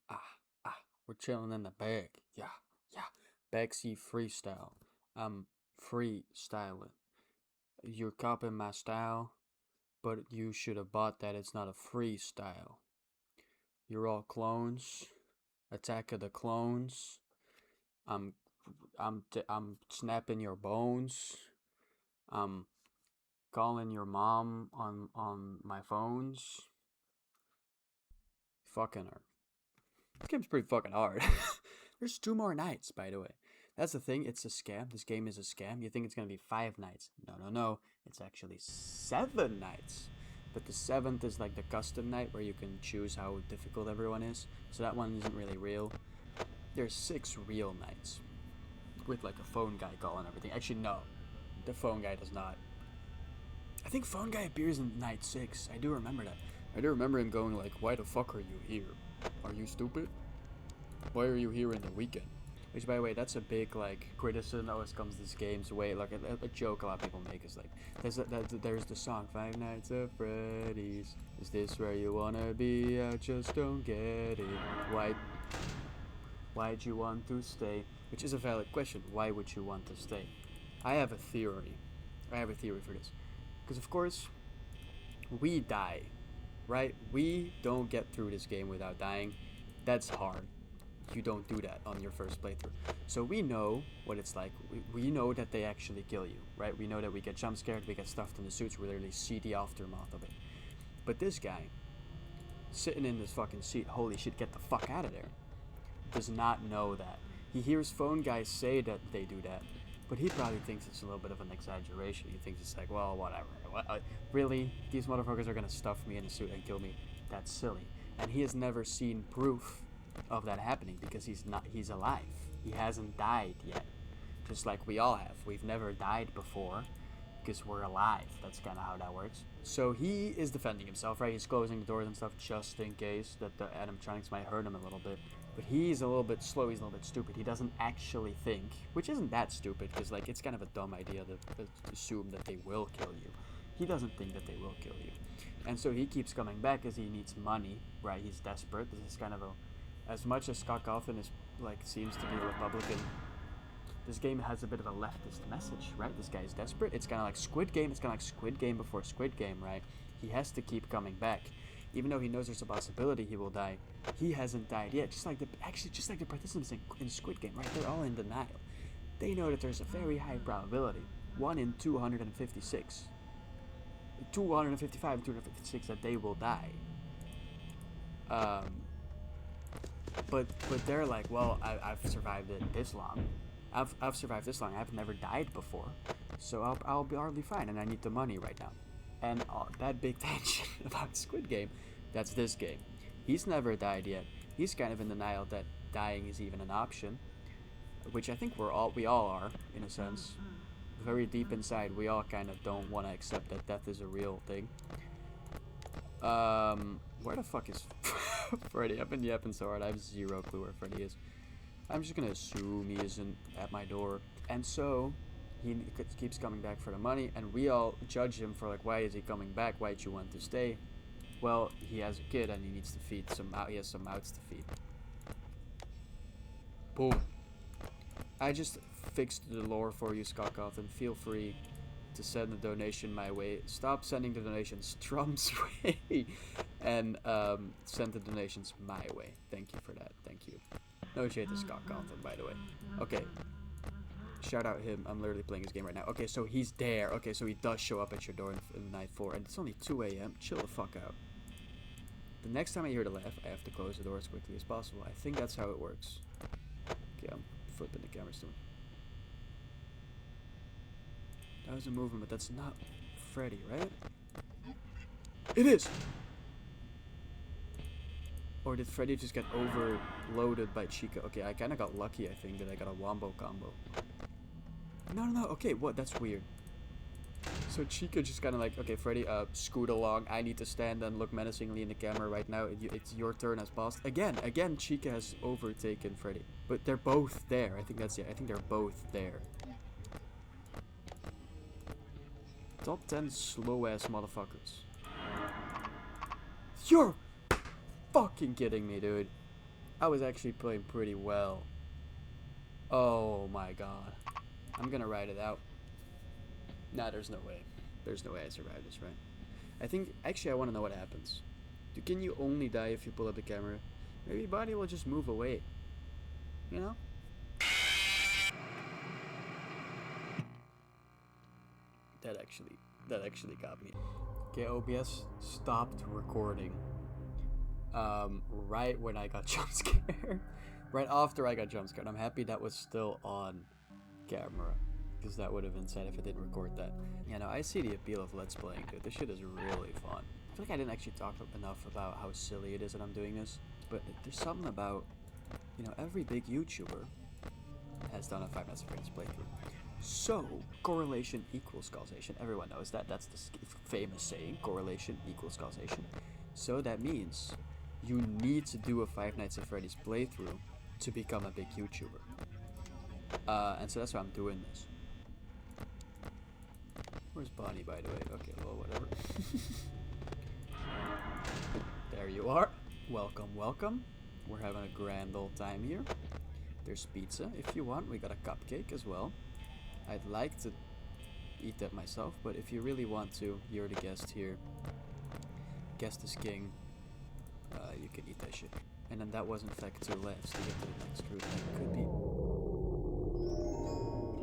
We're chilling in the back. Yeah. Backseat freestyle. I'm freestyling. You're copying my style, but you should have bought that. It's not a freestyle. You're all clones. Attack of the Clones. I'm snapping your bones. I'm calling your mom on my phones. Fucking her. This game's pretty fucking hard. There's 2 more nights, by the way. That's the thing. It's a scam. This game is a scam. You think it's gonna be 5 nights? No. It's actually 7 nights. But the 7th is like the custom night where you can choose how difficult everyone is. So that one isn't really real. There's 6 real nights with like a phone guy call and everything. Actually, no, the phone guy does not. I think phone guy appears in night 6. I do remember that. I do remember him going like, "Why the fuck are you here? Are you stupid? Why are you here in the weekend?" Which, by the way, that's a big like criticism that always comes this game's way. Like a joke a lot of people make is like, there's the song Five Nights at Freddy's. Is this where you wanna be? I just don't get it. Why'd you want to stay? Which is a valid question. Why would you want to stay? I have a theory. For this. Because of course, we die, right? We don't get through this game without dying. That's hard. You don't do that on your first playthrough. So we know what it's like. We know that they actually kill you, right? We know that we get jump scared, we get stuffed in the suits, we literally see the aftermath of it. But this guy, sitting in this fucking seat, holy shit, get the fuck out of there, does not know that. He hears phone guys say that they do that, but he probably thinks it's a little bit of an exaggeration. He thinks it's like, well, whatever. Really? These motherfuckers are gonna stuff me in a suit and kill me? That's silly. And he has never seen proof of that happening because he's alive. He hasn't died yet. Just like we all have. We've never died before because we're alive. That's kind of how that works. So he is defending himself, right? He's closing the doors and stuff just in case that the animatronics might hurt him a little bit. But he's a little bit slow, he's a little bit stupid. He doesn't actually think, which isn't that stupid because like it's kind of a dumb idea to assume that they will kill you. He doesn't think that they will kill you. And so he keeps coming back because he needs money, right? He's desperate. This is kind of as much as Scott Cawthon is like seems to be a Republican, this game has a bit of a leftist message, right? This guy's desperate. It's kind of like Squid Game. It's kind of like Squid Game before Squid Game, right? He has to keep coming back, even though he knows there's a possibility he will die. He hasn't died yet. Just like the participants in Squid Game, right? They're all in denial. They know that there's a very high probability, 1 in 256, 255, 256 that they will die. But they're like, well, I've survived it this long. I've survived this long. I've never died before, so I'll be fine. And I need the money right now. And that big tension about Squid Game, that's this game. He's never died yet. He's kind of in denial that dying is even an option, which I think we all are in a sense. Very deep inside, we all kind of don't want to accept that death is a real thing. Where the fuck is Freddy? I've been yapping so hard, I have zero clue where Freddy is. I'm just gonna assume he isn't at my door. And so, he keeps coming back for the money, and we all judge him for like, why is he coming back? Why'd you want to stay? Well, he has a kid and he needs to feed he has some mouths to feed. Boom. I just fixed the lore for you, Skakov, and feel free to send a donation my way. Stop sending the donations Trump's way, and send the donations my way. Thank you for that. Thank you. No shade to Skakov, by the way. Okay. Shout out him. I'm literally playing his game right now. Okay, so he's there. Okay, so he does show up at your door in night 4, and it's only 2 a.m. Chill the fuck out. The next time I hear the laugh, I have to close the door as quickly as possible. I think that's how it works. Okay, I'm flipping the cameras too much. That was a movement, but that's not Freddy, right? It is! Or did Freddy just get overloaded by Chica? Okay, I kind of got lucky, I think, that I got a wombo combo. No, okay, what? That's weird. So Chica just kind of like, okay, Freddy, scoot along. I need to stand and look menacingly in the camera right now. It's your turn as boss. Again, Chica has overtaken Freddy. But they're both there. I think that's it. I think they're both there. Top 10 slow-ass motherfuckers. You're fucking kidding me, dude. I was actually playing pretty well. Oh my god. I'm gonna ride it out. Nah, there's no way. There's no way I survive this, right? I think, actually I want to know what happens. Can you only die if you pull up the camera? Maybe body will just move away. You know? That actually got me. Okay, OBS stopped recording. Right when I got jump scared. Right after I got jump scared. I'm happy that was still on camera, because that would have been sad if I didn't record that. You know, I see the appeal of Let's Playing, dude. This shit is really fun. I feel like I didn't actually talk enough about how silly it is that I'm doing this, but there's something about, you know, every big YouTuber has done a 5 Nights at Freddy's playthrough. So, correlation equals causation. Everyone knows that. That's the famous saying, correlation equals causation. So that means you need to do a 5 Nights at Freddy's playthrough to become a big YouTuber. And so that's why I'm doing this. Where's Bonnie, by the way? Okay, well, whatever. There you are. Welcome, welcome. We're having a grand old time here. There's pizza if you want. We got a cupcake as well. I'd like to eat that myself, but if you really want to, you're the guest here. Guest is king. You can eat that shit. And then that was in fact 2 laughs to get to the next route. That could be...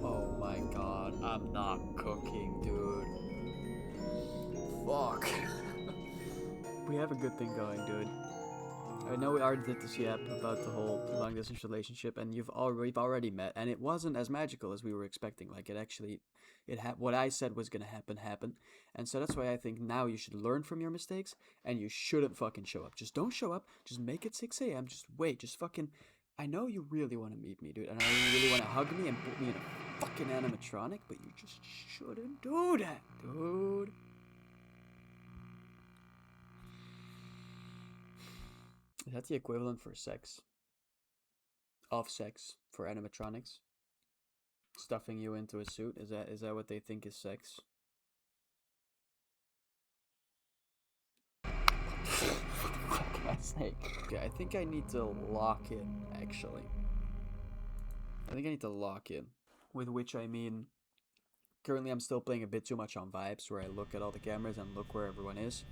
Oh my god, I'm not cooking, dude. Fuck. We have a good thing going, dude. I know we already did this yap about the whole long distance relationship, and we've already met, and it wasn't as magical as we were expecting. Like, what I said was gonna happen, and so that's why I think now you should learn from your mistakes, and you shouldn't fucking show up. Just don't show up. Just make it 6 a.m. Just wait. Just fucking. I know you really want to meet me, dude, and I know you really want to hug me and put me in a fucking animatronic, but you just shouldn't do that, dude. Is that the equivalent for sex? Of sex for animatronics? Stuffing you into a suit? Is that what they think is sex? What can I say? Okay, I think I need to lock in, actually. I think I need to lock in. With which I mean, currently I'm still playing a bit too much on vibes, where I look at all the cameras and look where everyone is.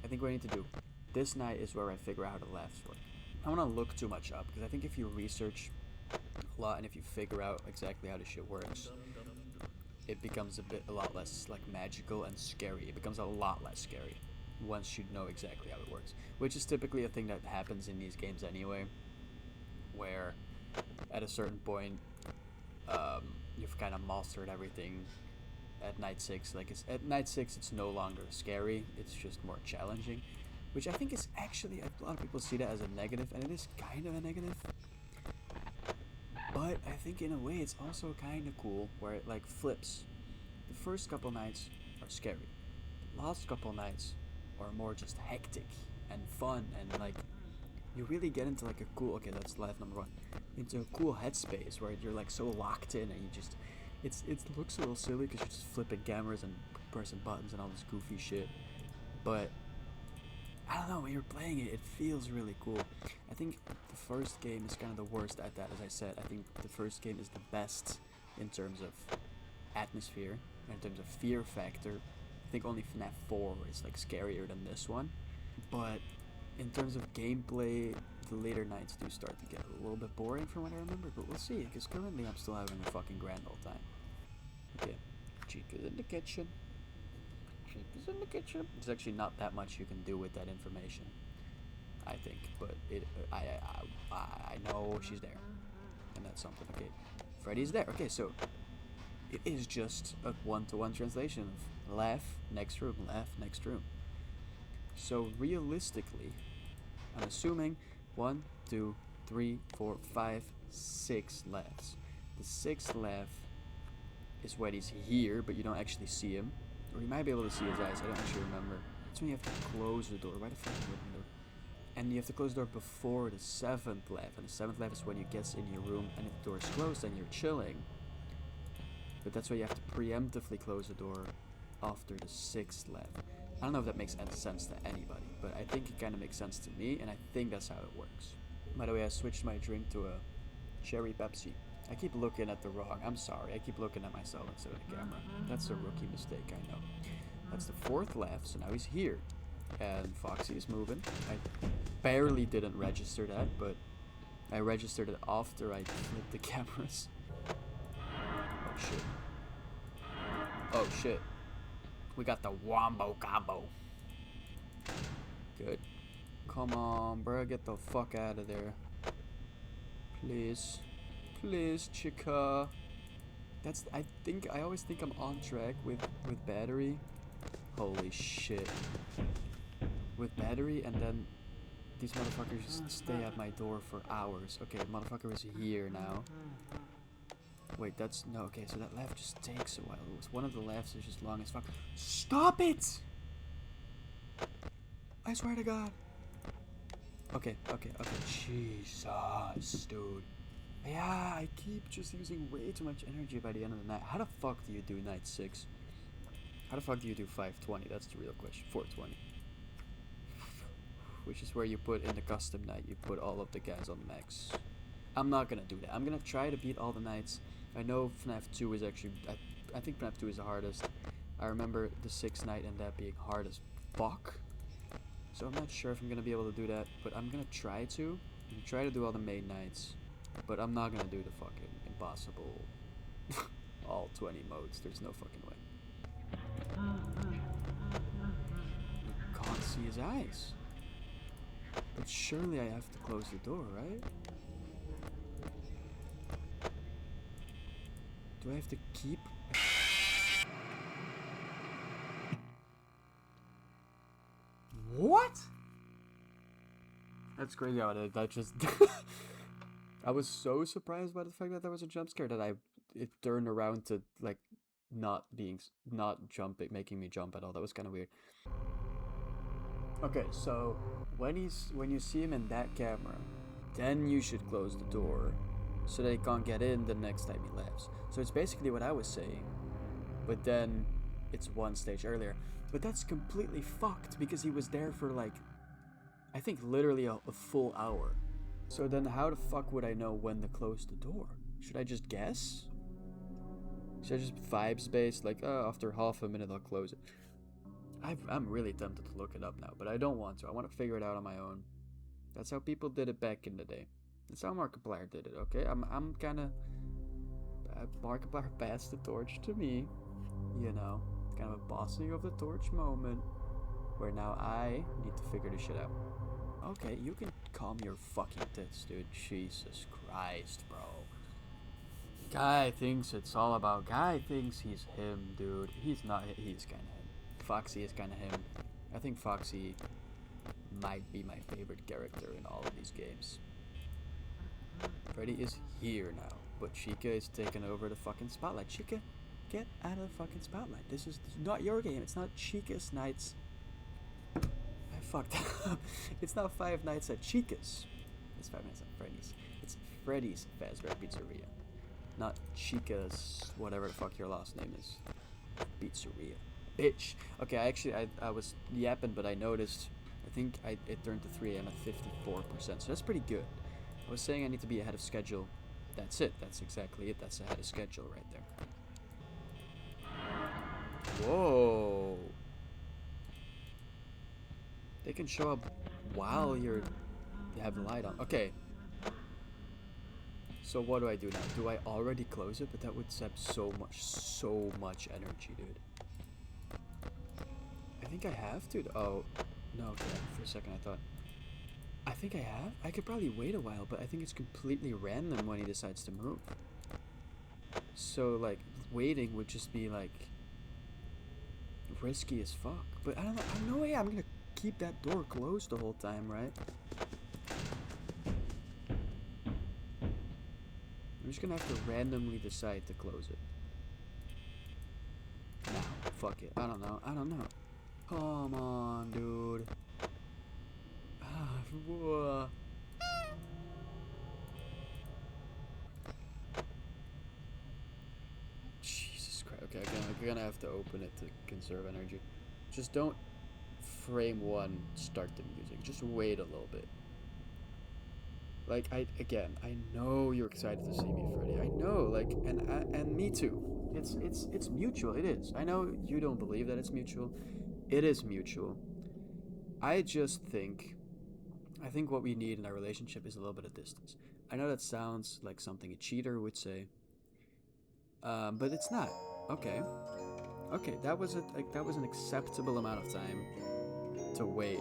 I think what I need to do this night is where I figure out how the laughs work. I don't want to look too much up, because I think if you research a lot and if you figure out exactly how the shit works, it becomes a lot less like magical and scary. It becomes a lot less scary once you know exactly how it works, which is typically a thing that happens in these games anyway, where at a certain point you've kind of mastered everything. At night 6, at night 6 it's no longer scary, it's just more challenging, which I think is actually, a lot of people see that as a negative, and it is kind of a negative, but I think in a way it's also kind of cool, where it like flips. The first couple nights are scary, the last couple nights are more just hectic and fun, and like you really get into like a cool, okay, that's laugh number 1, into a cool headspace where you're like so locked in, and it looks a little silly because you're just flipping cameras and pressing buttons and all this goofy shit. But I don't know, when you're playing it, it feels really cool. I think the first game is kind of the worst at that, as I said. I think the first game is the best in terms of atmosphere, in terms of fear factor. I think only FNAF 4 is like scarier than this one. But in terms of gameplay, the later nights do start to get a little bit boring from what I remember, but we'll see, because currently I'm still having a fucking grand old time. Okay, Chica's in the kitchen. Chica's in the kitchen. There's actually not that much you can do with that information, I think, but I know she's there, and that's something. Okay, Freddy's there. Okay, so it is just a one-to-one translation of laugh, next room, laugh, next room. So realistically, I'm assuming 1, 2, 3, 4, 5, 6 laughs. The 6th laugh is when he's here, but you don't actually see him. Or you might be able to see his eyes, I don't actually remember. That's when you have to close the door. Why the fuck are you opening the door? And you have to close the door before the 7th laugh. And the 7th laugh is when you get in your room, and if the door is closed, then you're chilling. But that's why you have to preemptively close the door after the 6th laugh. I don't know if that makes any sense to anybody, but I think it kind of makes sense to me, and I think that's how it works. By the way, I switched my drink to a cherry Pepsi. I keep looking at the wrong. I'm sorry. I keep looking at myself instead of the camera. That's a rookie mistake, I know. That's the 4th laugh, so now he's here. And Foxy is moving. I barely didn't register that, but I registered it after I flipped the cameras. Oh, shit. Oh, shit. We got the Wombo Combo. Good. Come on, bro. Get the fuck out of there. Please. Please, chica. That's, I always think I'm on track with battery. Holy shit. With battery, and then these motherfuckers just stay at my door for hours. Okay, the motherfucker is here now. Wait, that's, no, okay, so that laugh just takes a while. It was one of the laughs is just long as fuck. Stop it! I swear to God. Okay. Jesus, dude. Yeah, I keep just using way too much energy by the end of the night. How the fuck do you do night 6? How the fuck do you do 520? That's the real question. 420. Which is where you put in the custom night, you put all of the guys on max. I'm not gonna do that. I'm gonna try to beat all the nights. I know FNAF 2 is actually, I think FNAF 2 is the hardest. I remember the 6th night and that being hard as fuck. So I'm not sure if I'm gonna be able to do that, but I'm gonna try to. I'm gonna try to do all the main nights, but I'm not gonna do the fucking impossible all 20 modes. There's no fucking way. You can't see his eyes. But surely I have to close the door, right? Do I have to keep... What? That's crazy how that just... I was so surprised by the fact that there was a jump scare that it turned around to, like, not jumping, making me jump at all. That was kind of weird. Okay, so when you see him in that camera, then you should close the door so they can't get in the next time he laughs. So it's basically what I was saying, but then it's one stage earlier. But that's completely fucked because he was there for like, I think literally a full hour. So then how the fuck would I know when to close the door? Should I just guess? Should I just vibes based, like, after half a minute I'll close it? I'm really tempted to look it up now, but I don't want to. I want to figure it out on my own. That's how people did it back in the day. That's how Markiplier did it, okay? I'm kind of... Markiplier passed the torch to me, you know? Kind of a passing of the torch moment, where now I need to figure this shit out. Okay, you can calm your fucking tits, dude. Jesus Christ, bro. Guy thinks it's all about... Guy thinks he's him, dude. He's not. He's kind of him. Foxy is kind of him. I think Foxy might be my favorite character in all of these games. Freddy is here now, but Chica is taking over the fucking spotlight. Chica, get out of the fucking spotlight. This is not your game. It's not Chica's Nights. I fucked up. It's not Five Nights at Chica's. It's Five Nights at Freddy's. It's Freddy's Fazbear Pizzeria. Not Chica's, whatever the fuck your last name is. Pizzeria. Bitch. Okay, I was yapping, but I noticed, it turned to 3 a.m. at 54%, so that's pretty good. I was saying I need to be ahead of schedule. That's it. That's exactly it. That's ahead of schedule right there. Whoa. They can show up while you have the light on. Okay. So what do I do now? Do I already close it? But that would sap so much energy, dude. I think I have to. Oh, no, okay. For a second I think I have? I could probably wait a while, but I think it's completely random when he decides to move. So, like, waiting would just be, like, risky as fuck. But I don't know. No way I'm gonna keep that door closed the whole time, right? I'm just gonna have to randomly decide to close it. Now, fuck it. I don't know. Come on, dude. Jesus Christ. Okay, I'm gonna have to open it to conserve energy. Just don't frame one start the music. Just wait a little bit. Like, I know you're excited to see me, Freddy. I know, like, and me too. It's mutual. It is. I know you don't believe that it's mutual. It is mutual. I just think what we need in our relationship is a little bit of distance. I know that sounds like something a cheater would say, but it's not. Okay, okay, that was an acceptable amount of time to wait.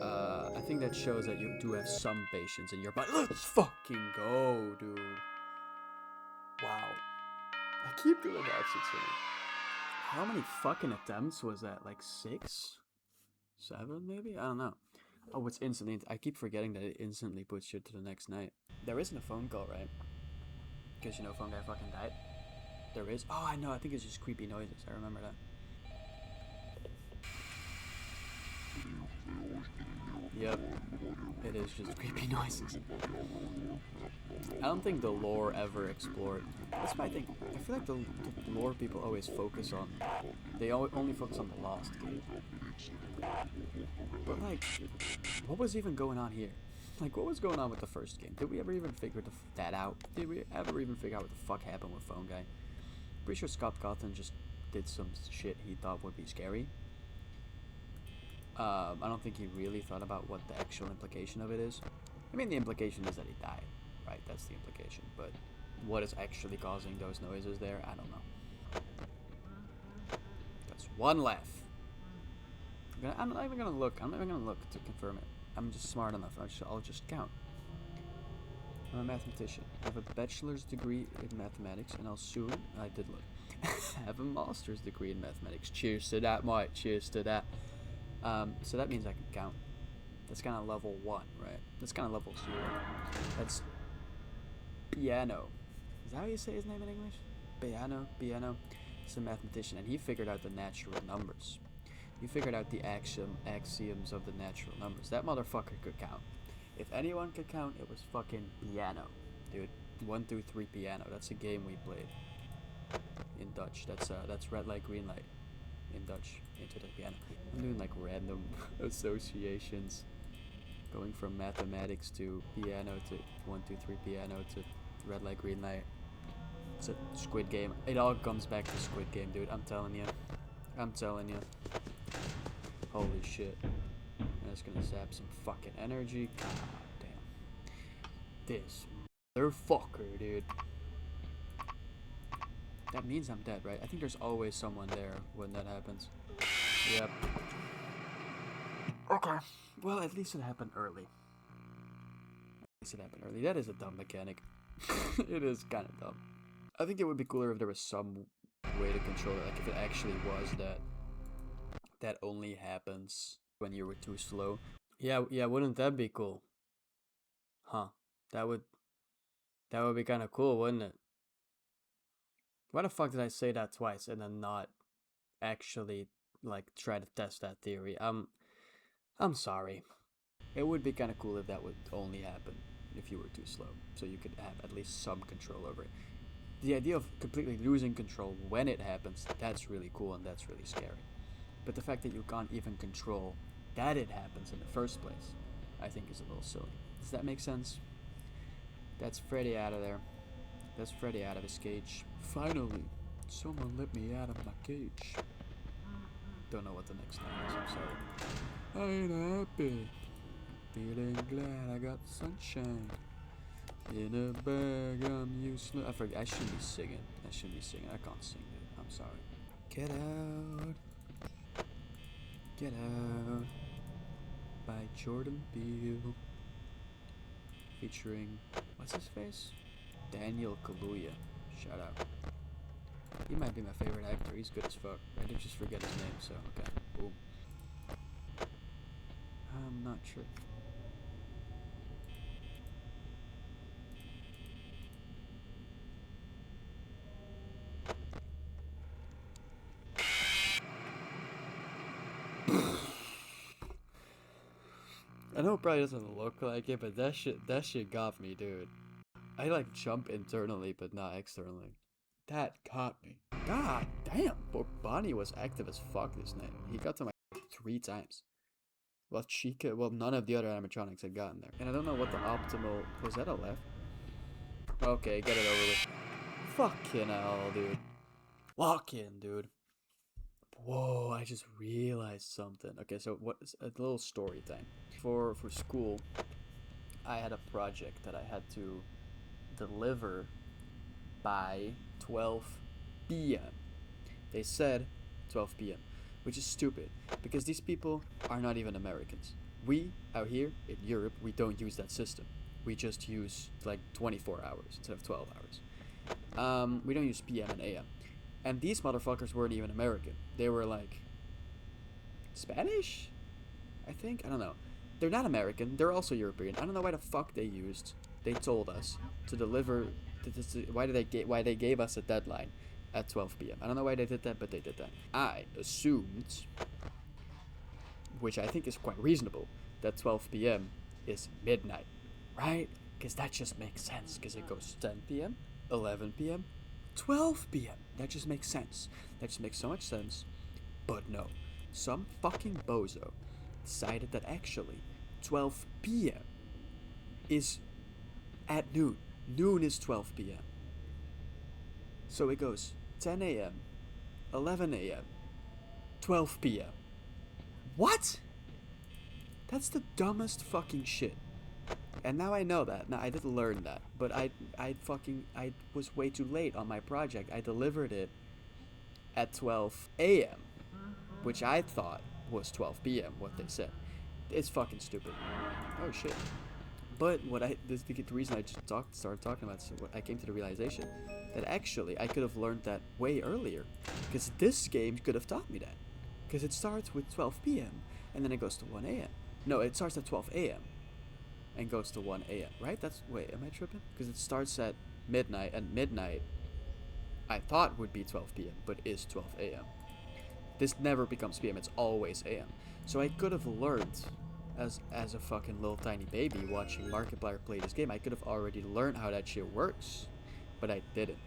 I think that shows that you do have some patience in your butt. Let's fucking go, dude. Wow. I keep doing that shit to me. How many fucking attempts was that? Like 6? 7 maybe? I don't know. Oh, it's instantly. I keep forgetting that it instantly puts you to the next night. There isn't a phone call, right? Because phone guy fucking died. There is. Oh, I know. I think it's just creepy noises. I remember that. Yep. It is just creepy noises. I don't think the lore ever explored. That's my thing. I feel like the lore people always focus on. They only focus on the lost game. But like, what was even going on here? Like, what was going on with the first game? Did we ever even figure that out? Did we ever even figure out what the fuck happened with Phone Guy? Pretty sure Scott Cawthon just did some shit he thought would be scary. I don't think he really thought about what the actual implication of it is. I mean, the implication is that he died, right? That's the implication. But what is actually causing those noises there? I don't know. That's one laugh. I'm not even gonna look. I'm not even gonna look to confirm it. I'm just smart enough. I'll just count. I'm a mathematician. I have a bachelor's degree in mathematics, and I'll soon, I did look, have a master's degree in mathematics. Cheers to that, mate. Cheers to that. So that means I can count. That's kind of level 1, right? That's kind of level 0. That's piano. Is that how you say his name in English? Piano. He's a mathematician, and he figured out the natural numbers. He figured out the axioms of the natural numbers. That motherfucker could count. If anyone could count, it was fucking piano, dude. 1, 2, 3 piano. That's a game we played in Dutch. That's red light, green light in Dutch into the piano. I'm doing like random associations, going from mathematics to piano to 1, 2, 3 piano to red light, green light. It's a Squid Game. It all comes back to Squid Game, dude. I'm telling you. Holy shit. That's gonna zap some fucking energy. God damn. This motherfucker, dude. That means I'm dead, right? I think there's always someone there when that happens. Yep. Okay. Well, at least it happened early. That is a dumb mechanic. It is kind of dumb. I think it would be cooler if there was some way to control it. Like if it actually was that only happens when you were too slow. Yeah, wouldn't that be cool? Huh. That would be kind of cool, wouldn't it? Why the fuck did I say that twice and then not actually like try to test that theory? I'm sorry. It would be kind of cool if that would only happen if you were too slow, so you could have at least some control over it. The idea of completely losing control when it happens, that's really cool and that's really scary. But the fact that you can't even control that it happens in the first place, I think is a little silly. Does that make sense? That's Freddy out of there. That's Freddy out of his cage. Finally, someone let me out of my cage. Don't know what the next line is, I'm sorry. I ain't happy. Feeling glad I got sunshine. In a bag, I'm useless. I forget. I shouldn't be singing. I can't sing, dude. I'm sorry. Get out. Get out. By Jordan Peele. Featuring, what's his face? Daniel Kaluuya. Shout out. He might be my favorite actor. He's good as fuck. I did just forget his name, so okay. Boom. I'm not sure. I know it probably doesn't look like it, but that shit got me, dude. I like jump internally, but not externally. That got me. God damn, Bonnie was active as fuck this night. He got to my 3 times. Well, Chica, well, none of the other animatronics had gotten there. And I don't know what the optimal, was that a left? Okay, get it over with. Fucking hell, dude. Walk in, dude. Whoa, I just realized something. Okay, so what is a little story time. For school, I had a project that I had to deliver by 12 p.m. They said 12 p.m., which is stupid because these people are not even Americans. We out here in Europe, we don't use that system. We just use like 24 hours instead of 12 hours. We don't use PM and AM. And these motherfuckers weren't even American. They were like Spanish, I think. I don't know. They're not American. They're also European. I don't know why the fuck they told us to deliver. Why they gave us a deadline at 12 p.m. I don't know why they did that, but they did that. I assumed, which I think is quite reasonable, that 12 p.m. is midnight, right? Because that just makes sense. Because it goes 10 p.m., 11 p.m., 12 p.m. That just makes sense. That just makes so much sense. But no, some fucking bozo decided that actually 12 p.m. is at noon. Noon is 12 p.m. So it goes 10 a.m., 11 a.m., 12 p.m. What? That's the dumbest fucking shit. And now I know that. Now I did learn that, but I was way too late on my project. I delivered it at 12 a.m., which I thought was 12 p.m. what they said. It's fucking stupid. Oh shit. But the reason I just started talking about this, I came to the realization that actually I could have learned that way earlier, because this game could have taught me that. Because it starts with 12 p.m. and then it goes to 1 a.m. No, it starts at 12 a.m. and goes to 1 a.m. Right? Wait, am I tripping? Because it starts at midnight, and midnight I thought would be 12 p.m. but is 12 a.m. This never becomes p.m. It's always a.m. So I could have learned as a fucking little tiny baby watching Markiplier play this game. I could have already learned how that shit works, but I didn't.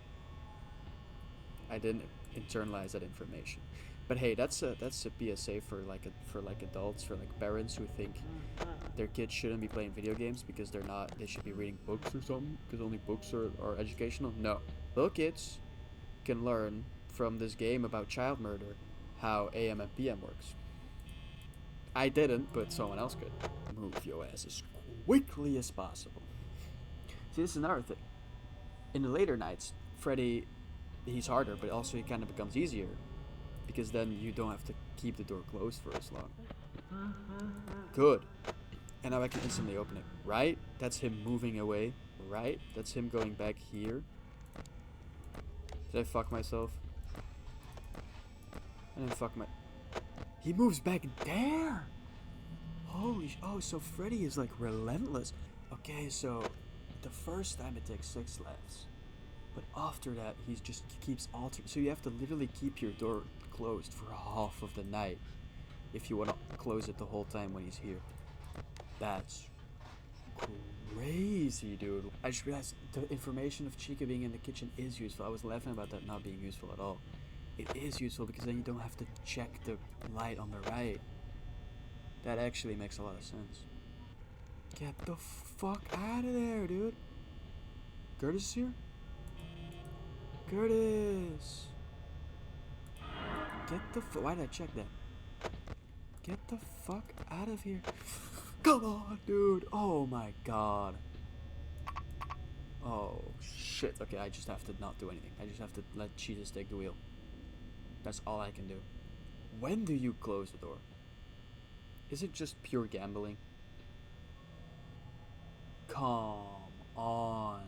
I didn't internalize that information. But hey, that's a PSA for adults, for like parents who think their kids shouldn't be playing video games because they're not. They should be reading books or something because only books are educational. No, little kids can learn from this game about child murder how AM and PM works. I didn't, but someone else could. Move your ass as quickly as possible. See, this is another thing. In the later nights, Freddy, he's harder, but also he kind of becomes easier. Because then you don't have to keep the door closed for as long. Good. And now I can instantly open it. Right? That's him moving away. Right? That's him going back here. Did I fuck myself? I didn't fuck my... He moves back there! Holy... Oh, so Freddy is like relentless. Okay, so the first time it takes 6 lefts. But after that, he just keeps altering. So you have to literally keep your door closed for half of the night if you want to close it the whole time when he's here. That's crazy, dude. I just realized the information of Chica being in the kitchen is useful. I was laughing about that not being useful at all. It is useful because then you don't have to check the light on the right. That actually makes a lot of sense. Get the fuck out of there, dude. Curtis is here? Curtis! Get the fuck. Why did I check that? Get the fuck out of here. Come on, dude. Oh my god. Oh, shit. Okay, I just have to not do anything. I just have to let Jesus take the wheel. That's all I can do. When do you close the door? Is it just pure gambling? Come on.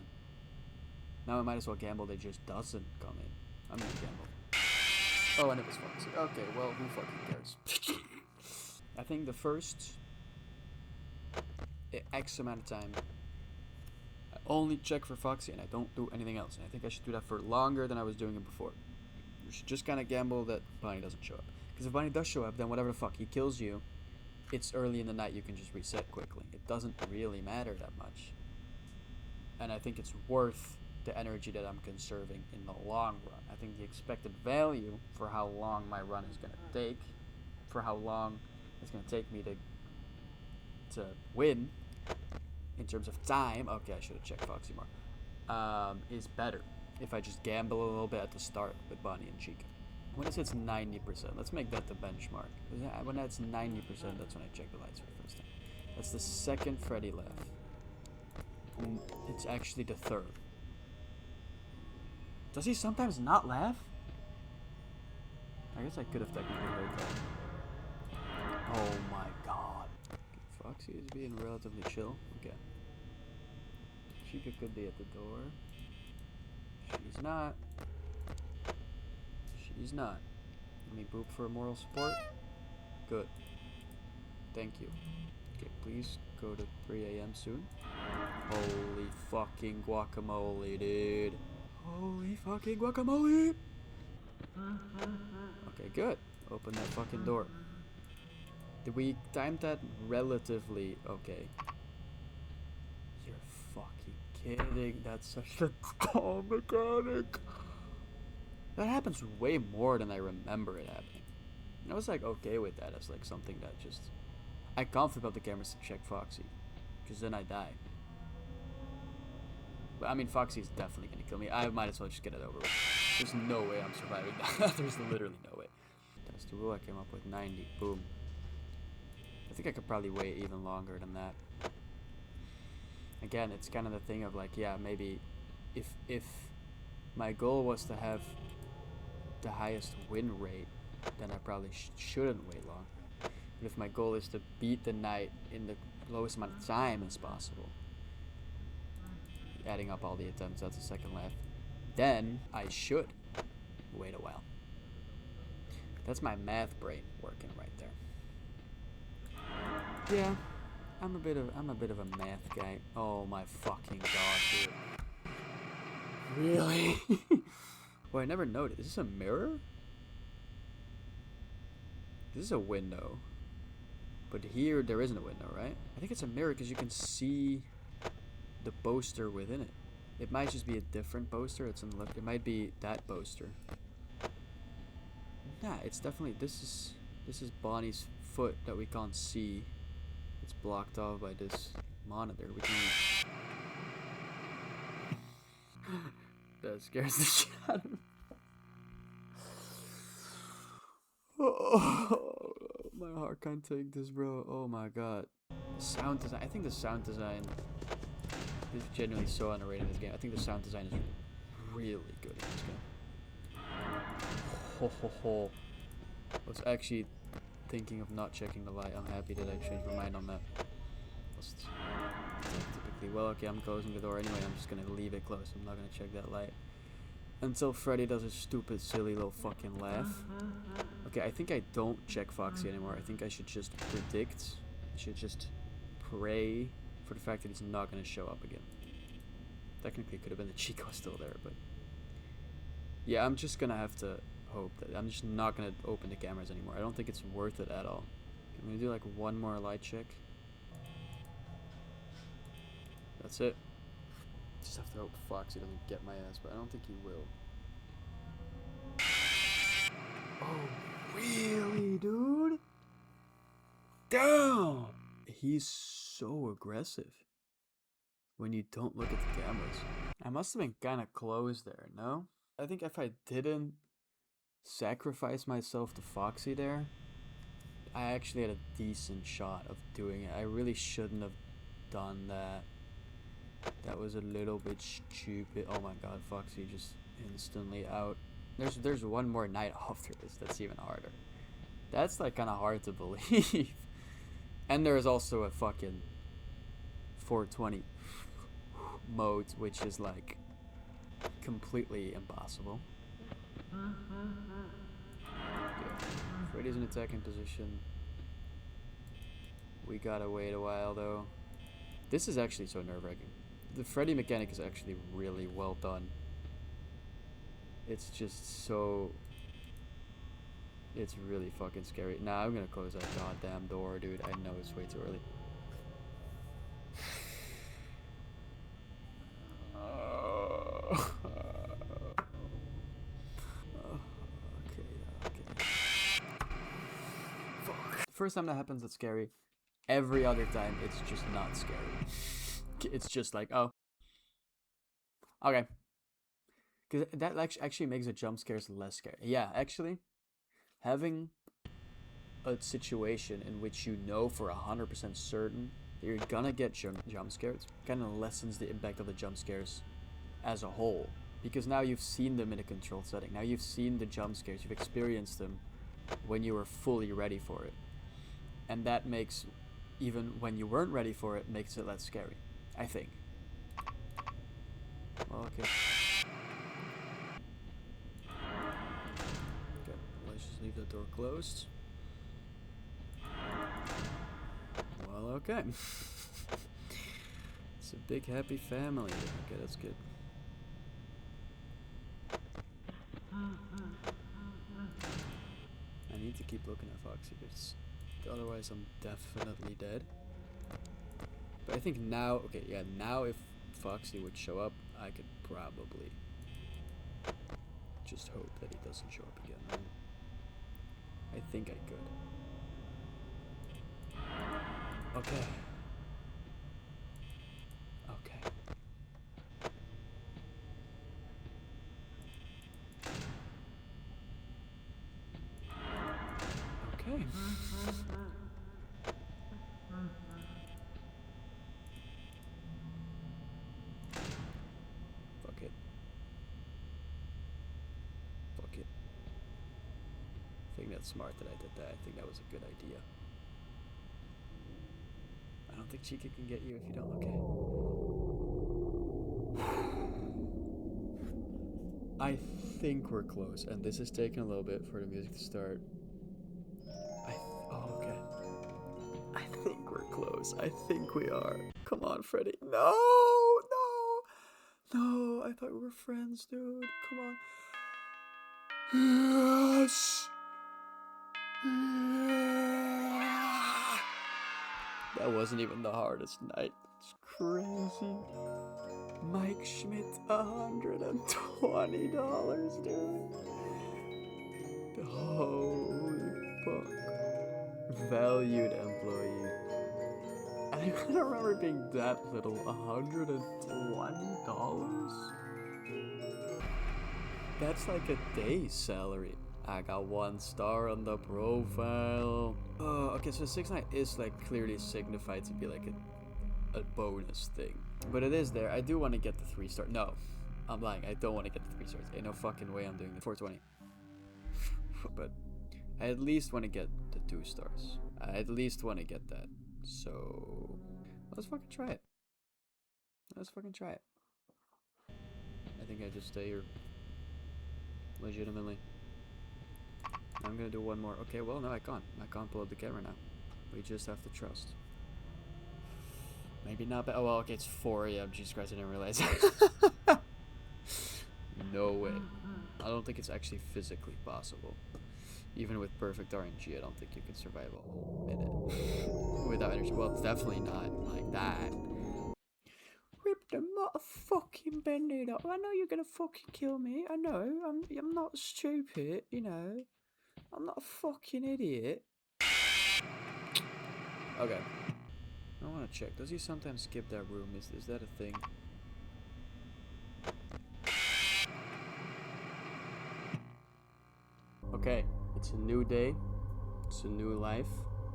Now I might as well gamble that it just doesn't come in. I'm gonna gamble. Oh, and it was Foxy. Okay, well, who fucking cares? I think the first X amount of time, I only check for Foxy and I don't do anything else. And I think I should do that for longer than I was doing it before. You should just kind of gamble that Bonnie doesn't show up. Because if Bonnie does show up, then whatever the fuck, he kills you. It's early in the night, you can just reset quickly. It doesn't really matter that much. And I think it's worth the energy that I'm conserving in the long run. I think the expected value for how long my run is going to take, for how long it's going to take me to win, in terms of time, okay, I should have checked Foxy more, is better if I just gamble a little bit at the start with Bonnie and Chica. When it says 90%, let's make that the benchmark. When that's 90%, that's when I check the lights for the first time. That's the second Freddy laugh. It's actually the third. Does he sometimes not laugh? I guess I could have technically heard that. Oh my god. Foxy is being relatively chill. Okay. Chica could be at the door. She's not. She's not. Let me boop for moral support. Good. Thank you. Okay, please go to 3 a.m. soon. Holy fucking guacamole, dude. Holy fucking guacamole! Okay, good. Open that fucking door. Did we time that relatively okay? You're fucking kidding. That's such a dumb mechanic. That happens way more than I remember it happening. I was like okay with that as like something that just... I can't flip out the cameras to check Foxy, because then I die. But I mean, Foxy's definitely gonna kill me. I might as well just get it over with. There's no way I'm surviving that. There's literally no way. That's the rule I came up with. 90. Boom. I think I could probably wait even longer than that. Again, it's kind of the thing of like, yeah, maybe if my goal was to have the highest win rate, then I probably shouldn't wait long. But if my goal is to beat the night in the lowest amount of time as possible, adding up all the attempts, that's a second laugh, then I should wait a while. That's my math brain working right there. Yeah, I'm a bit of a math guy. Oh my fucking god, dude. Really? Well, I never noticed. Is this a mirror? This is a window. But here there isn't a window, right? I think it's a mirror because you can see the poster within it. It might just be a different poster. It's on the left. It might be that poster. Nah, it's definitely this is Bonnie's foot that we can't see. It's blocked off by this monitor. We can that scares the shit out of me. Oh, my heart can't take this, bro. Oh my god. Sound design. I think the sound design is genuinely so underrated in this game. I think the sound design is really good in this game. Ho ho ho. I was actually thinking of not checking the light. I'm happy that I changed my mind on that. Typically, well, okay, I'm closing the door anyway. I'm just gonna leave it closed. I'm not gonna check that light until Freddy does a stupid, silly little fucking laugh. Okay, I think I don't check Foxy anymore. I think I should just predict. I should just pray for the fact that he's not gonna show up again. Technically, it could have been that Chico was still there, but yeah, I'm just gonna have to hope that I'm just not gonna open the cameras anymore. I don't think it's worth it at all. I'm gonna do like one more light check. That's it. Just have to hope Foxy doesn't get my ass, but I don't think he will. Oh, really, dude? Damn! He's so aggressive when you don't look at the cameras. I must have been kind of close there, no? I think if I didn't sacrifice myself to Foxy there, I actually had a decent shot of doing it. I really shouldn't have done that. That was a little bit stupid. Oh my god, Foxy just instantly out. There's one more night after this that's even harder. That's like kind of hard to believe. And there's also a fucking 420 mode, which is like completely impossible. Okay. Freddy's in attacking position. We gotta wait a while though. This is actually so nerve-wracking. The Freddy mechanic is actually really well done. It's just so... It's really fucking scary. Nah, I'm gonna close that goddamn door, dude. I know it's way too early. Okay. Fuck. First time that happens, it's scary. Every other time, it's just not scary. It's just like, oh. Okay. Because that actually makes the jump scares less scary. Yeah, actually, having a situation in which you know for 100% certain that you're gonna get jump scares kind of lessens the impact of the jump scares as a whole. Because now you've seen them in a controlled setting. Now you've seen the jump scares. You've experienced them when you were fully ready for it. And that makes, even when you weren't ready for it, makes it less scary, I think. Well, okay. Okay, let's just leave the door closed. Well, okay. It's a big happy family. Okay, that's good. I need to keep looking at Foxy, because otherwise I'm definitely dead. But I think now, okay, yeah, now if Foxy would show up, I could probably just hope that he doesn't show up again. Right? I think I could. Okay. Okay. Okay. Fuck it. Fuck it. I think that's smart that I did that. I think that was a good idea. I don't think Chica can get you if you don't. Okay. I think we're close, and this is taking a little bit for the music to start. Oh, okay. I think we're close. I think we are. Come on, Freddy. No, no, no. I thought we were friends, dude. Come on. Yes. Yeah. That wasn't even the hardest night. It's crazy. Mike Schmidt, $120, dude. Holy fuck. Valued employee. I don't remember being that little. $120? That's like a day's salary. I got 1 star on the profile. Okay, so 6 night is like clearly signified to be like a bonus thing. But it is there. I do want to get the 3 star. No, I'm lying. I don't want to get the 3 stars. Ain't no fucking way I'm doing the 420. But I at least want to get the 2 stars. I at least want to get that. So let's fucking try it. Let's fucking try it. I think I just stay here. Legitimately. I'm gonna do 1 more. Okay, well, no, I can't. I can't pull up the camera now. We just have to trust. Maybe not, but oh well, okay, it's 4 a.m. Jesus Christ, I didn't realize. No way. I don't think it's actually physically possible. Even with perfect RNG, I don't think you can survive a whole minute without energy. Well, it's definitely not like that. I'm not a fucking bandito. I know you're gonna fucking kill me. I know. I'm not stupid, you know. I'm not a fucking idiot. Okay. I want to check. Does he sometimes skip that room? Is that a thing? Okay. It's a new day. It's a new life.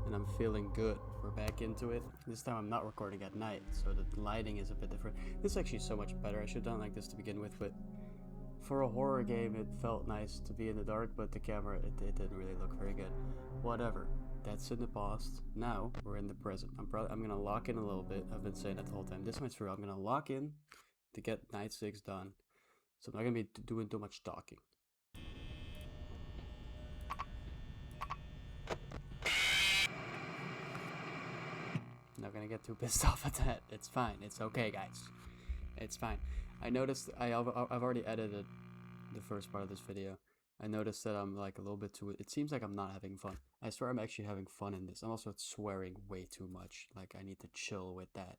And I'm feeling good. We're back into it. This time I'm not recording at night, so the lighting is a bit different. This is actually so much better. I should have done like this to begin with, but for a horror game, it felt nice to be in the dark, but the camera, it didn't really look very good. Whatever. That's in the past. Now we're in the present. I'm gonna lock in a little bit. I've been saying that the whole time. This much for real. I'm gonna lock in to get night 6 done. So I'm not gonna be doing too much talking. I'm not gonna get too pissed off at that. It's fine. It's okay, guys. It's fine. I noticed I've already edited the first part of this video. I noticed that I'm like a little bit too. It seems like I'm not having fun. I swear I'm actually having fun in this. I'm also swearing way too much. Like I need to chill with that.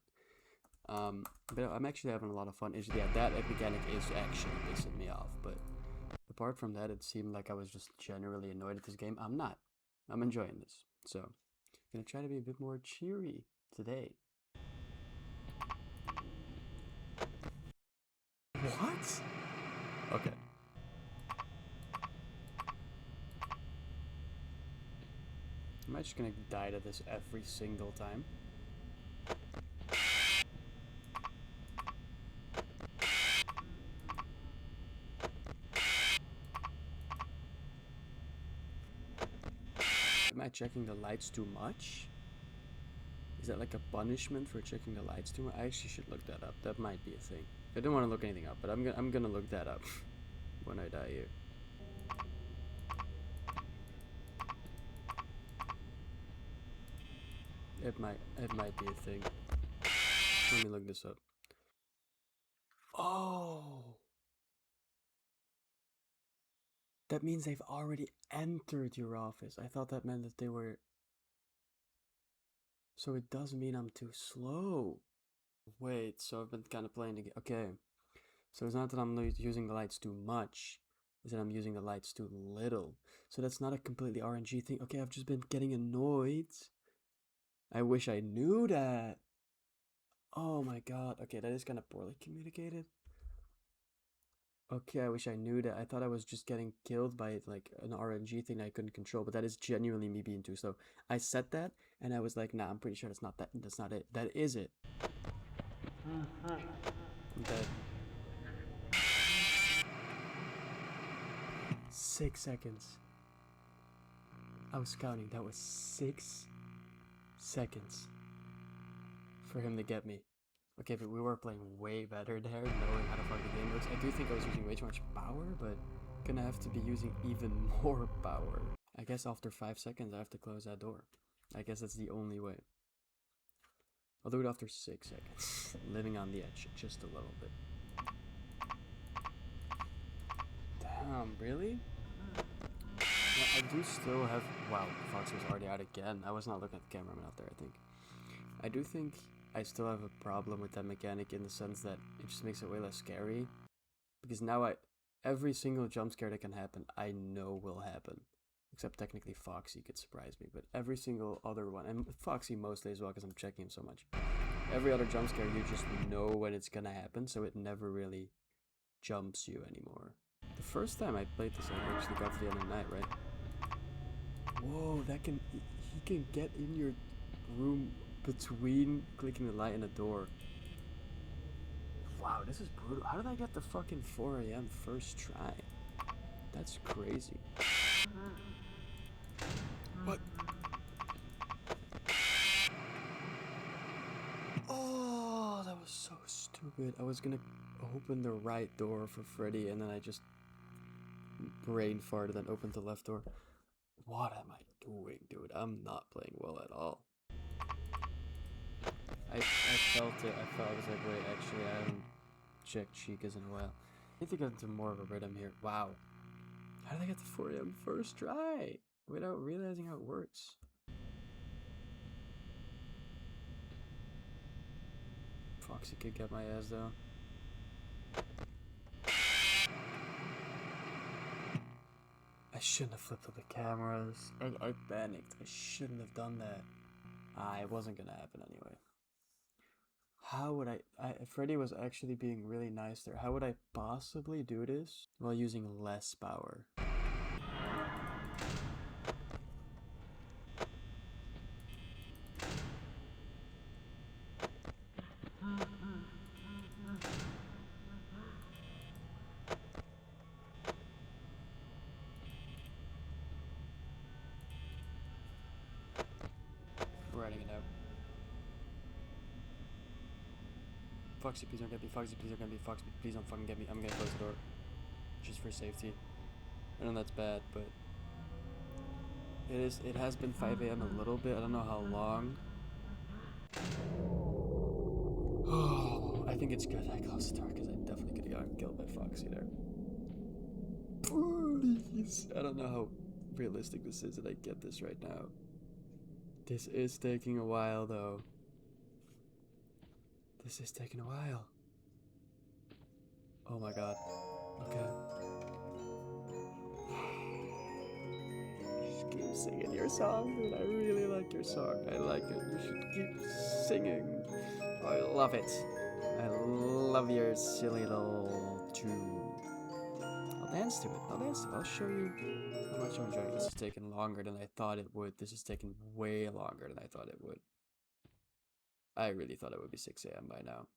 But I'm actually having a lot of fun. Yeah, that mechanic is actually pissing me off. But apart from that, it seemed like I was just generally annoyed at this game. I'm not. I'm enjoying this. So I'm gonna try to be a bit more cheery today. What? Okay. Am I just gonna die to this every single time? Am I checking the lights too much? Is that like a punishment for checking the lights too much? I actually should look that up. That might be a thing. I don't want to look anything up, but I'm gonna look that up when I die here. It might be a thing. Let me look this up. Oh, that means they've already entered your office. I thought that meant that they were. So it does mean I'm too slow. Wait, so I've been kind of playing the game. Okay, so it's not that I'm using the lights too much. It's that I'm using the lights too little. So that's not a completely RNG thing. Okay, I've just been getting annoyed. I wish I knew that. Oh my god. Okay, that is kind of poorly communicated. Okay, I wish I knew that. I thought I was just getting killed by like an RNG thing I couldn't control, but that is genuinely me being too slow. I said that, and I was like, nah, I'm pretty sure that's not that. That's not it. That is it. I'm dead. 6 seconds. I was counting. That was 6 seconds for him to get me. Okay, but we were playing way better there, knowing how the fuck the game works. I do think I was using way too much power, but gonna have to be using even more power. I guess after 5 seconds, I have to close that door. I guess that's the only way. I'll do it after 6 seconds. Living on the edge, just a little bit. Damn, really? Yeah, I do still have. Wow, Fox was already out again. I was not looking at the cameraman out there, I think. I do think I still have a problem with that mechanic in the sense that it just makes it way less scary. Because now every single jump scare that can happen, I know will happen. Except technically Foxy could surprise me, but every single other one, and Foxy mostly as well because I'm checking him so much. Every other jump scare, you just know when it's gonna happen, so it never really jumps you anymore. The first time I played this, I actually got to the end of the night, right? Whoa, he can get in your room between clicking the light and the door. Wow, this is brutal. How did I get the fucking 4 a.m. first try? That's crazy. What? Oh, that was so stupid. I was gonna open the right door for Freddy and then I just brain farted and opened the left door. What am I doing, dude? I'm not playing well at all. I felt it. I was like, wait, actually, I haven't checked Chica's in a while. I need to get into more of a rhythm here. Wow. How did I get the 4 a.m. first try without realizing how it works? Foxy could get my ass though. I shouldn't have flipped up the cameras. I panicked. I shouldn't have done that. It wasn't gonna happen anyway. How would Freddy was actually being really nice there. How would I possibly do this while using less power? Writing it out. Foxy, please don't get me. Foxy, please don't get me. Foxy, please don't fucking get me. I'm gonna close the door. Just for safety. I know that's bad, but it has been 5 a.m. a little bit. I don't know how long. Oh, I think it's good I closed the door because I definitely could have gotten killed by Foxy there. Please. I don't know how realistic this is that I get this right now. This is taking a while though. This is taking a while. Oh my god. Okay. Just keep singing your song, dude. I really like your song. I like it. You should keep singing. I love it. I love your silly little tune. I'll dance to it. I'll show you how much I'm enjoying. This is taking longer than I thought it would. This is taking way longer than I thought it would. I really thought it would be 6 a.m. by now.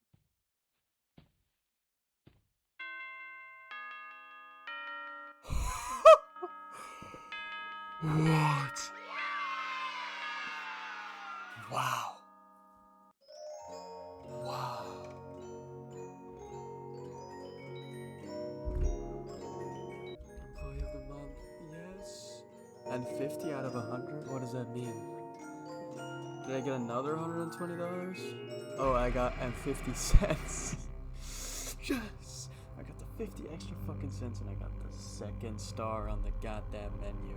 What? Wow. Wow. Employee of the month, yes. And 50 out of 100? What does that mean? Did I get another $120? Oh, I got 50 cents. Yes! I got the 50 extra fucking cents and I got the second star on the goddamn menu.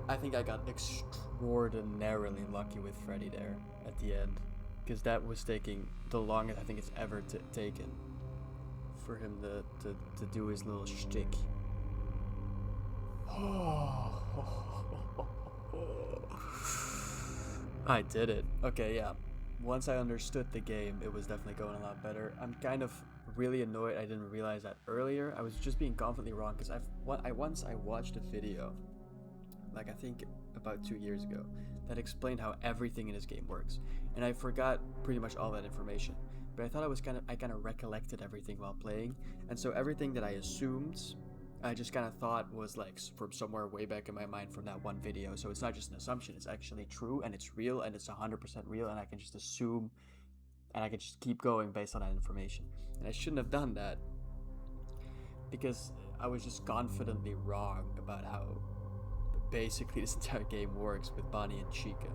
I think I got extraordinarily lucky with Freddy there at the end. Because that was taking the longest I think it's ever taken for him to do his little shtick. I did it. Okay, yeah. Once I understood the game, it was definitely going a lot better. I'm kind of really annoyed I didn't realize that earlier. I was just being confidently wrong because once I watched a video, like I think about 2 years ago, that explained how everything in this game works, and I forgot pretty much all that information. But I thought I kind of recollected everything while playing, and so everything that I assumed, I just kind of thought was like from somewhere way back in my mind from that one video. So it's not just an assumption; it's actually true, and it's real, and it's 100% real, and I can just assume, and I can just keep going based on that information. And I shouldn't have done that because I was just confidently wrong about how basically this entire game works with Bonnie and Chica.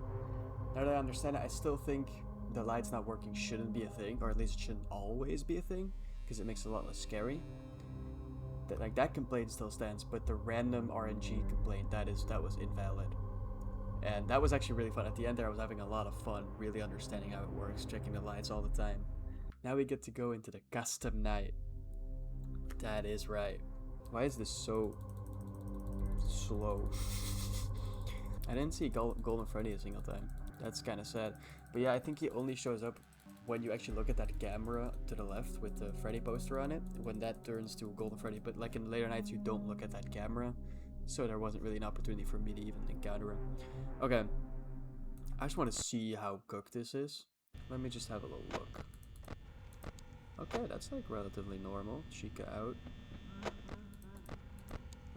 Now that I understand it, I still think the lights not working shouldn't be a thing, or at least it shouldn't always be a thing, because it makes it a lot less scary. That complaint still stands, but the random RNG complaint, that was invalid. And that was actually really fun. At the end there, I was having a lot of fun, really understanding how it works, checking the lights all the time. Now we get to go into the custom night. That is right. Why is this so slow? I didn't see Golden Freddy a single time. That's kind of sad. But yeah, I think he only shows up when you actually look at that camera to the left with the Freddy poster on it, when that turns to Golden Freddy. But like in later nights, you don't look at that camera, so there wasn't really an opportunity for me to even encounter him. Okay, I just want to see how cooked this is. Let me just have a little look. Okay, that's like relatively normal. Chica out.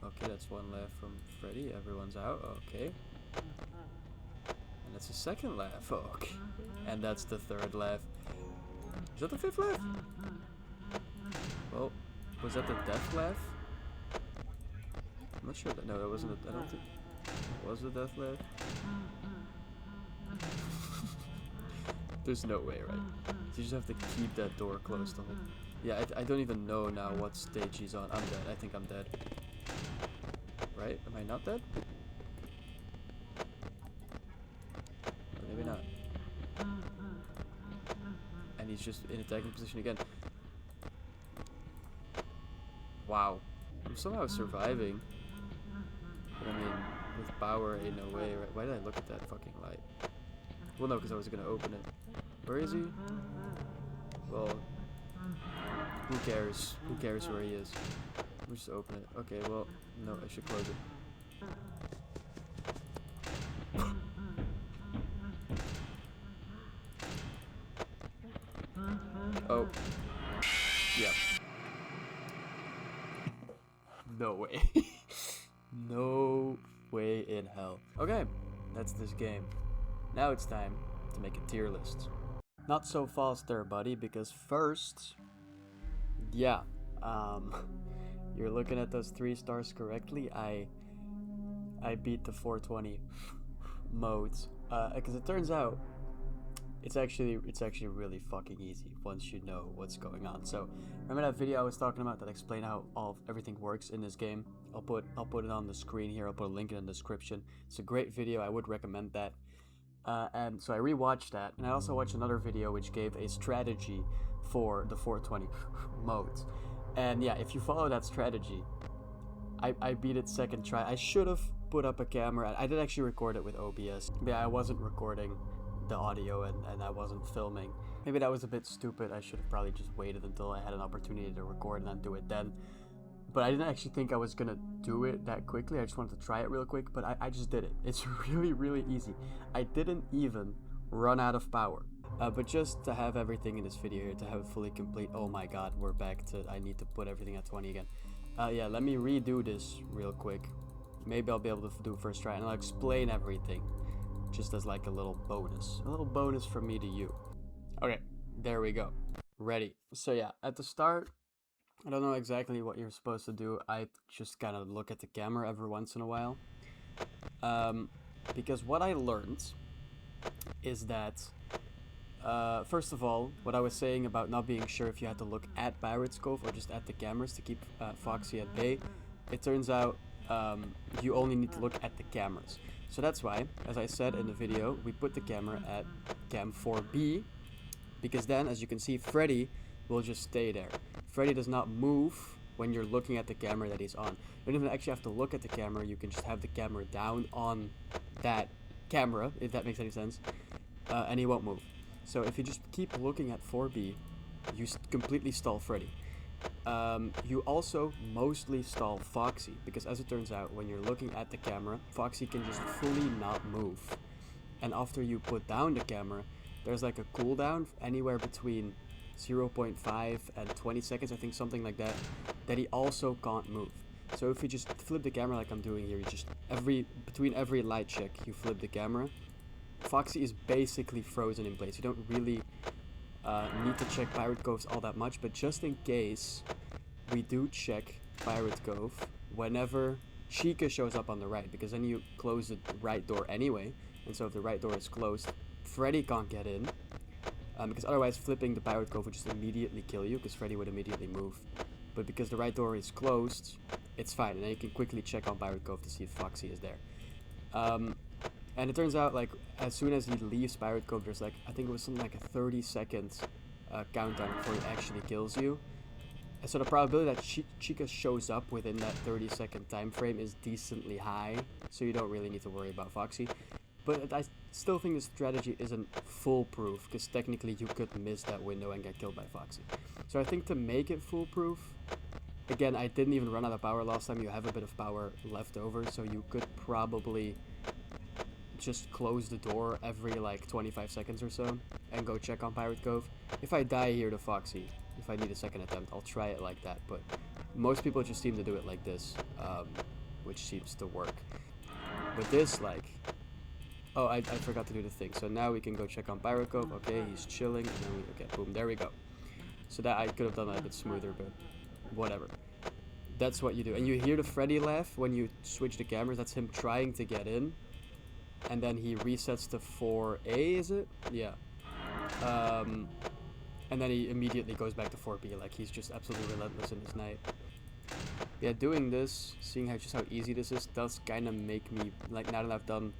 Okay, that's one laugh from Freddy. Everyone's out. Okay. And that's the second laugh. Okay. And that's the third laugh. Is that the fifth laugh? Well, was that the death laugh? I'm not sure. No, that wasn't. I don't think. Was the death laugh? There's no way, right? You just have to keep that door closed on it. Yeah, I don't even know now what stage he's on. I'm dead. I think I'm dead. Right? Am I not dead? Or maybe not. he's just in attacking position again. Wow. I'm somehow surviving. But I mean, with power, ain't no way, right? Why did I look at that fucking light? Well, no, because I was gonna open it. Where is he? Well, who cares? Who cares where he is? We'll just open it. Okay, well, no, I should close it. Oh. Yep. No way. No way in hell. Okay, that's this game. Now it's time to make a tier list. Not so fast there, buddy, because first, yeah, you're looking at those 3 stars correctly. I beat the 420 modes, because it turns out it's actually really fucking easy once you know what's going on. So remember that video I was talking about that explained how everything works in this game? I'll put it on the screen here. I'll put a link in the description. It's a great video. I would recommend that. And so I rewatched that, and I also watched another video which gave a strategy for the 420 modes. And yeah, if you follow that strategy, I beat it second try. I should have put up a camera. I did actually record it with OBS. But yeah, I wasn't recording the audio and I wasn't filming. Maybe that was a bit stupid. I should have probably just waited until I had an opportunity to record and then do it then. But I didn't actually think I was gonna do it that quickly. I just wanted to try it real quick, but I just did it. It's really, really easy. I didn't even run out of power. But just to have everything in this video here, to have it fully complete. Oh my god, we're back to, I need to put everything at 20 again. Yeah, let me redo this real quick. Maybe I'll be able to do it first try, and I'll explain everything just as like a little bonus from me to you. Okay, there we go. Ready. So yeah, at the start, I don't know exactly what you're supposed to do. I just kind of look at the camera every once in a while. Because what I learned is that, first of all, what I was saying about not being sure if you had to look at Pirate's Cove or just at the cameras to keep Foxy at bay, it turns out you only need to look at the cameras. So that's why, as I said in the video, we put the camera at cam 4B, because then, as you can see, Freddy will just stay there. Freddy does not move when you're looking at the camera that he's on. You don't even actually have to look at the camera, you can just have the camera down on that camera, if that makes any sense, and he won't move. So if you just keep looking at 4B, you completely stall Freddy. You also mostly stall Foxy, because as it turns out, when you're looking at the camera, Foxy can just fully not move. And after you put down the camera, there's like a cooldown anywhere between 0.5 and 20 seconds, I think, something like that, that he also can't move. So if you just flip the camera like I'm doing here, you just between every light check you flip the camera, Foxy is basically frozen in place. You don't really need to check Pirate Coves all that much, but just in case, we do check Pirate Cove whenever Chica shows up on the right, because then you close the right door anyway, and so if the right door is closed, Freddy can't get in, because otherwise flipping the Pirate Cove would just immediately kill you, because Freddy would immediately move. But because the right door is closed, it's fine, and then you can quickly check on Pirate Cove to see if Foxy is there. And it turns out, like, as soon as he leaves Pirate Cove, there's like, I think it was something like a 30-second countdown before he actually kills you. And so the probability that Chica shows up within that 30-second time frame is decently high, so you don't really need to worry about Foxy. But I still think the strategy isn't foolproof, because technically you could miss that window and get killed by Foxy. So I think to make it foolproof, again, I didn't even run out of power last time. You have a bit of power left over, so you could probably just close the door every like 25 seconds or so and go check on Pirate Cove. If I die here to Foxy, if I need a second attempt, I'll try it like that, but most people just seem to do it like this, which seems to work. With this, like, oh, I forgot to do the thing. So now we can go check on Pirate Cove. Okay, he's chilling, and then okay, boom, there we go. So that I could have done that a bit smoother, but whatever. That's what you do. And you hear the Freddy laugh when you switch the cameras. That's him trying to get in. And then he resets to 4A, is it? Yeah. And then he immediately goes back to 4B, like he's just absolutely relentless in his night. Yeah, doing this, seeing how easy this is, does kind of make me, like, now that I've done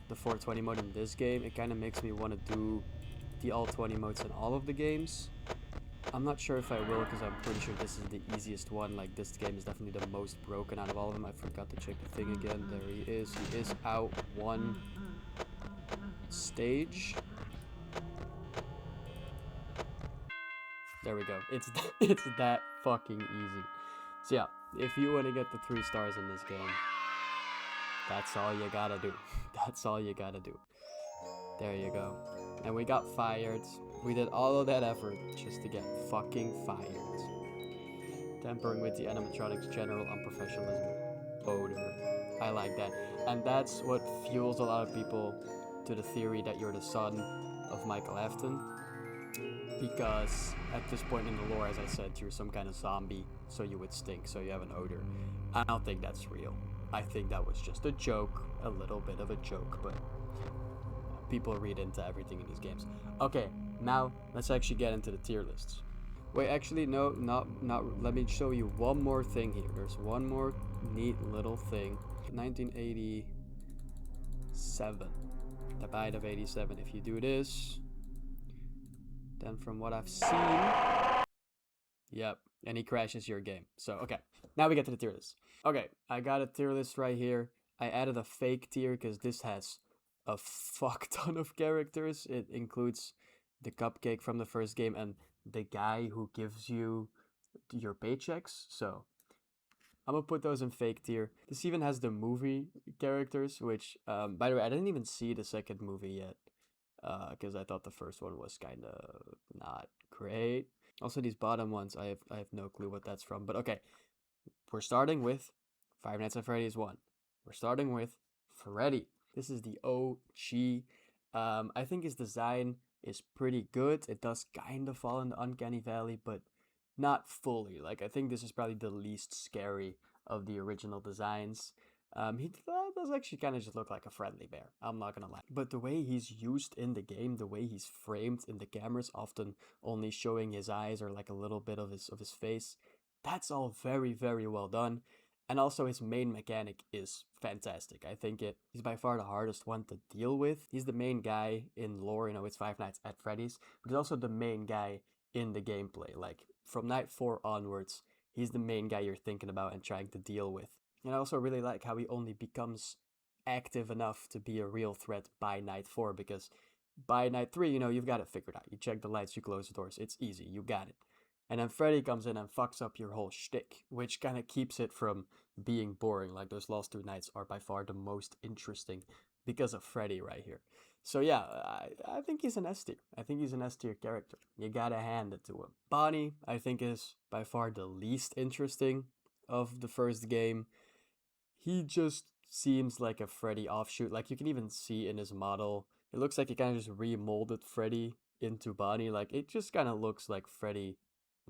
the 420 mode in this game, it kind of makes me want to do the all 20 modes in all of the games. I'm not sure if I will, because I'm pretty sure this is the easiest one. Like, this game is definitely the most broken out of all of them. I forgot to check the thing again. There he is. He is out one stage. There we go. It's that fucking easy. So yeah, if you want to get the 3 stars in this game, that's all you gotta do. That's all you gotta do. There you go. And we got fired. We did all of that effort just to get fucking fired. Tampering with the animatronics' general unprofessionalism. Odor. I like that. And that's what fuels a lot of people to the theory that you're the son of Michael Afton. Because at this point in the lore, as I said, you're some kind of zombie, so you would stink, so you have an odor. I don't think that's real. I think that was just a joke, a little bit of a joke, but people read into everything in these games. Okay, now let's actually get into the tier lists. Wait, actually, no, not. Let me show you one more thing here. There's one more neat little thing. 1987. The bite of 87. If you do this, then from what I've seen, yep, and he crashes your game. So, okay, now we get to the tier list. Okay, I got a tier list right here. I added a fake tier because this has a fuck ton of characters. It includes the cupcake from the first game and the guy who gives you your paychecks. So I'm gonna put those in fake tier. This even has the movie characters, which, by the way, I didn't even see the second movie yet, because I thought the first one was kind of not great. Also, these bottom ones, I have no clue what that's from. But okay, we're starting with Five Nights at Freddy's 1. We're starting with Freddy. This is the OG. I think his design is pretty good. It does kind of fall in the uncanny valley, but not fully. Like, I think this is probably the least scary of the original designs. He does actually kind of just look like a friendly bear. I'm not gonna lie. But the way he's used in the game, the way he's framed in the cameras, often only showing his eyes or like a little bit of his face, that's all very, very well done. And also his main mechanic is fantastic. I think he's by far the hardest one to deal with. He's the main guy in lore, it's Five Nights at Freddy's, but he's also the main guy in the gameplay. Like, from night 4 onwards, he's the main guy you're thinking about and trying to deal with. And I also really like how he only becomes active enough to be a real threat by night 4, because by night 3, you've got it figured out. You check the lights, you close the doors. It's easy. You got it. And then Freddy comes in and fucks up your whole shtick, which kind of keeps it from being boring. Like, those last 2 nights are by far the most interesting because of Freddy right here. So yeah, I think he's an S tier. I think he's an S tier character. You gotta hand it to him. Bonnie, I think, is by far the least interesting of the first game. He just seems like a Freddy offshoot. Like, you can even see in his model, it looks like he kind of just remolded Freddy into Bonnie. Like, it just kind of looks like Freddy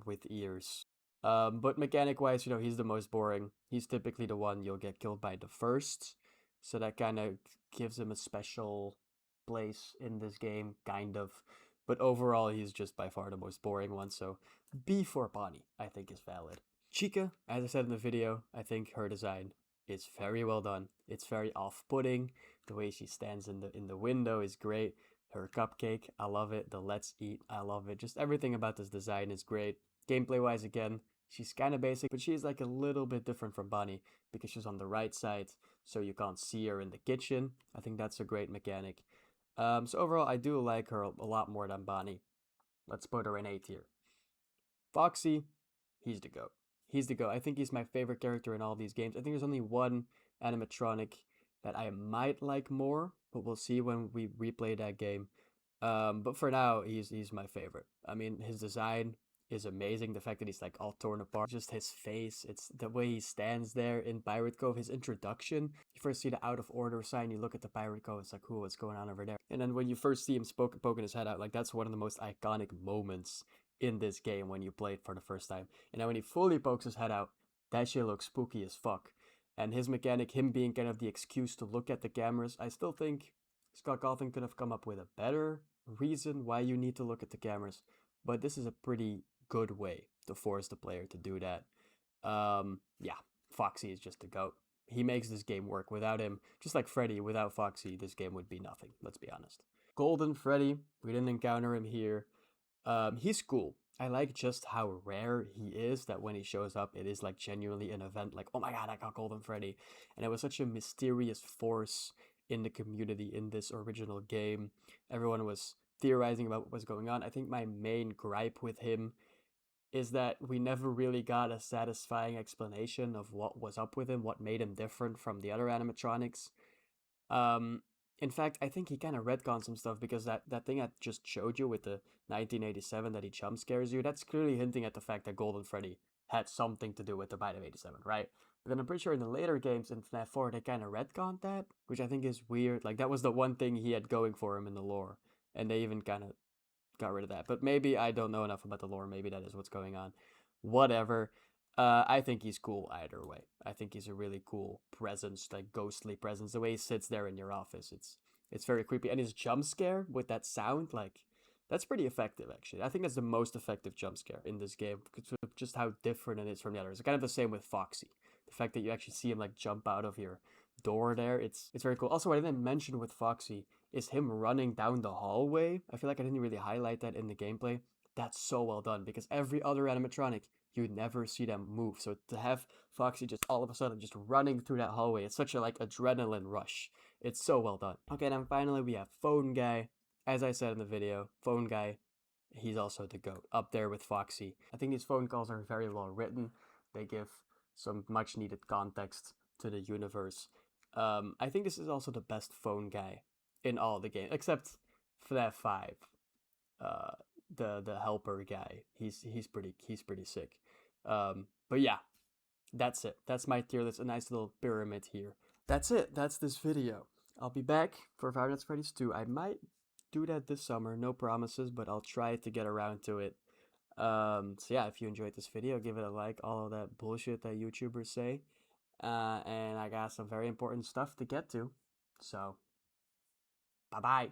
with ears. But mechanic wise, he's the most boring. He's typically the one you'll get killed by the first. So that kind of gives him a special place in this game, kind of. But overall, he's just by far the most boring one. So B for Bonnie, I think, is valid. Chica, as I said in the video, I think her design is very well done. It's very off-putting. The way she stands in the window is great. Her cupcake, I love it. The let's eat, I love it. Just everything about this design is great. Gameplay wise, again, she's kind of basic, but she's like a little bit different from Bonnie because she's on the right side, so you can't see her in the kitchen. I think that's a great mechanic. So overall, I do like her a lot more than Bonnie. Let's put her in A tier. Foxy, he's the GOAT. He's the GOAT. I think he's my favorite character in all these games. I think there's only one animatronic that I might like more, but we'll see when we replay that game. But for now, he's my favorite. I mean, his design is amazing. The fact that he's like all torn apart, just his face, it's the way he stands there in Pirate Cove, his introduction. You first see the out of order sign, you look at the Pirate Cove, it's like, cool, what's going on over there? And then when you first see him poking his head out, like, that's one of the most iconic moments in this game when you play it for the first time. And then when he fully pokes his head out, that shit looks spooky as fuck. And his mechanic, him being kind of the excuse to look at the cameras, I still think Scott Cawthon could have come up with a better reason why you need to look at the cameras. But this is a pretty good way to force the player to do that. Yeah, Foxy is just the GOAT. He makes this game work. Without him, just like Freddy, without Foxy, this game would be nothing. Let's be honest. Golden Freddy, we didn't encounter him here. He's cool. I like just how rare he is, that when he shows up, it is like genuinely an event, like, oh my god, I got Golden Freddy. And it was such a mysterious force in the community in this original game. Everyone was theorizing about what was going on. I think my main gripe with him is that we never really got a satisfying explanation of what was up with him, what made him different from the other animatronics. Um, in fact, I think he kind of retconned some stuff, because that thing I just showed you with the 1987 that he jump scares you, that's clearly hinting at the fact that Golden Freddy had something to do with the Bite of 87, right? But then I'm pretty sure in the later games in FNAF 4, they kind of retconned that, which I think is weird. Like, that was the one thing he had going for him in the lore, and they even kind of got rid of that. But maybe I don't know enough about the lore. Maybe that is what's going on. Whatever. I think he's cool either way. I think he's a really cool presence, like ghostly presence. The way he sits there in your office, it's very creepy. And his jump scare with that sound, like, that's pretty effective actually. I think that's the most effective jump scare in this game, because of just how different it is from the others. It's kind of the same with Foxy. The fact that you actually see him like jump out of your door there, it's very cool. Also, what I didn't mention with Foxy is him running down the hallway. I feel like I didn't really highlight that in the gameplay. That's so well done, because every other animatronic, you never see them move. So to have Foxy just all of a sudden just running through that hallway, it's such a like adrenaline rush. It's so well done. Okay, then finally we have Phone Guy. As I said in the video, Phone Guy, he's also the GOAT, up there with Foxy. I think these phone calls are very well written. They give some much needed context to the universe. I think this is also the best phone guy in all the games, except FNAF 5. Uh, the helper guy, he's pretty sick. But yeah, that's it. That's my tier list. A nice little pyramid here. That's it. That's this video. I'll be back for Five Nights at Freddy's 2. I might do that this summer. No promises, but I'll try to get around to it. So yeah, if you enjoyed this video, give it a like. All of that bullshit that YouTubers say. And I got some very important stuff to get to. So, bye bye.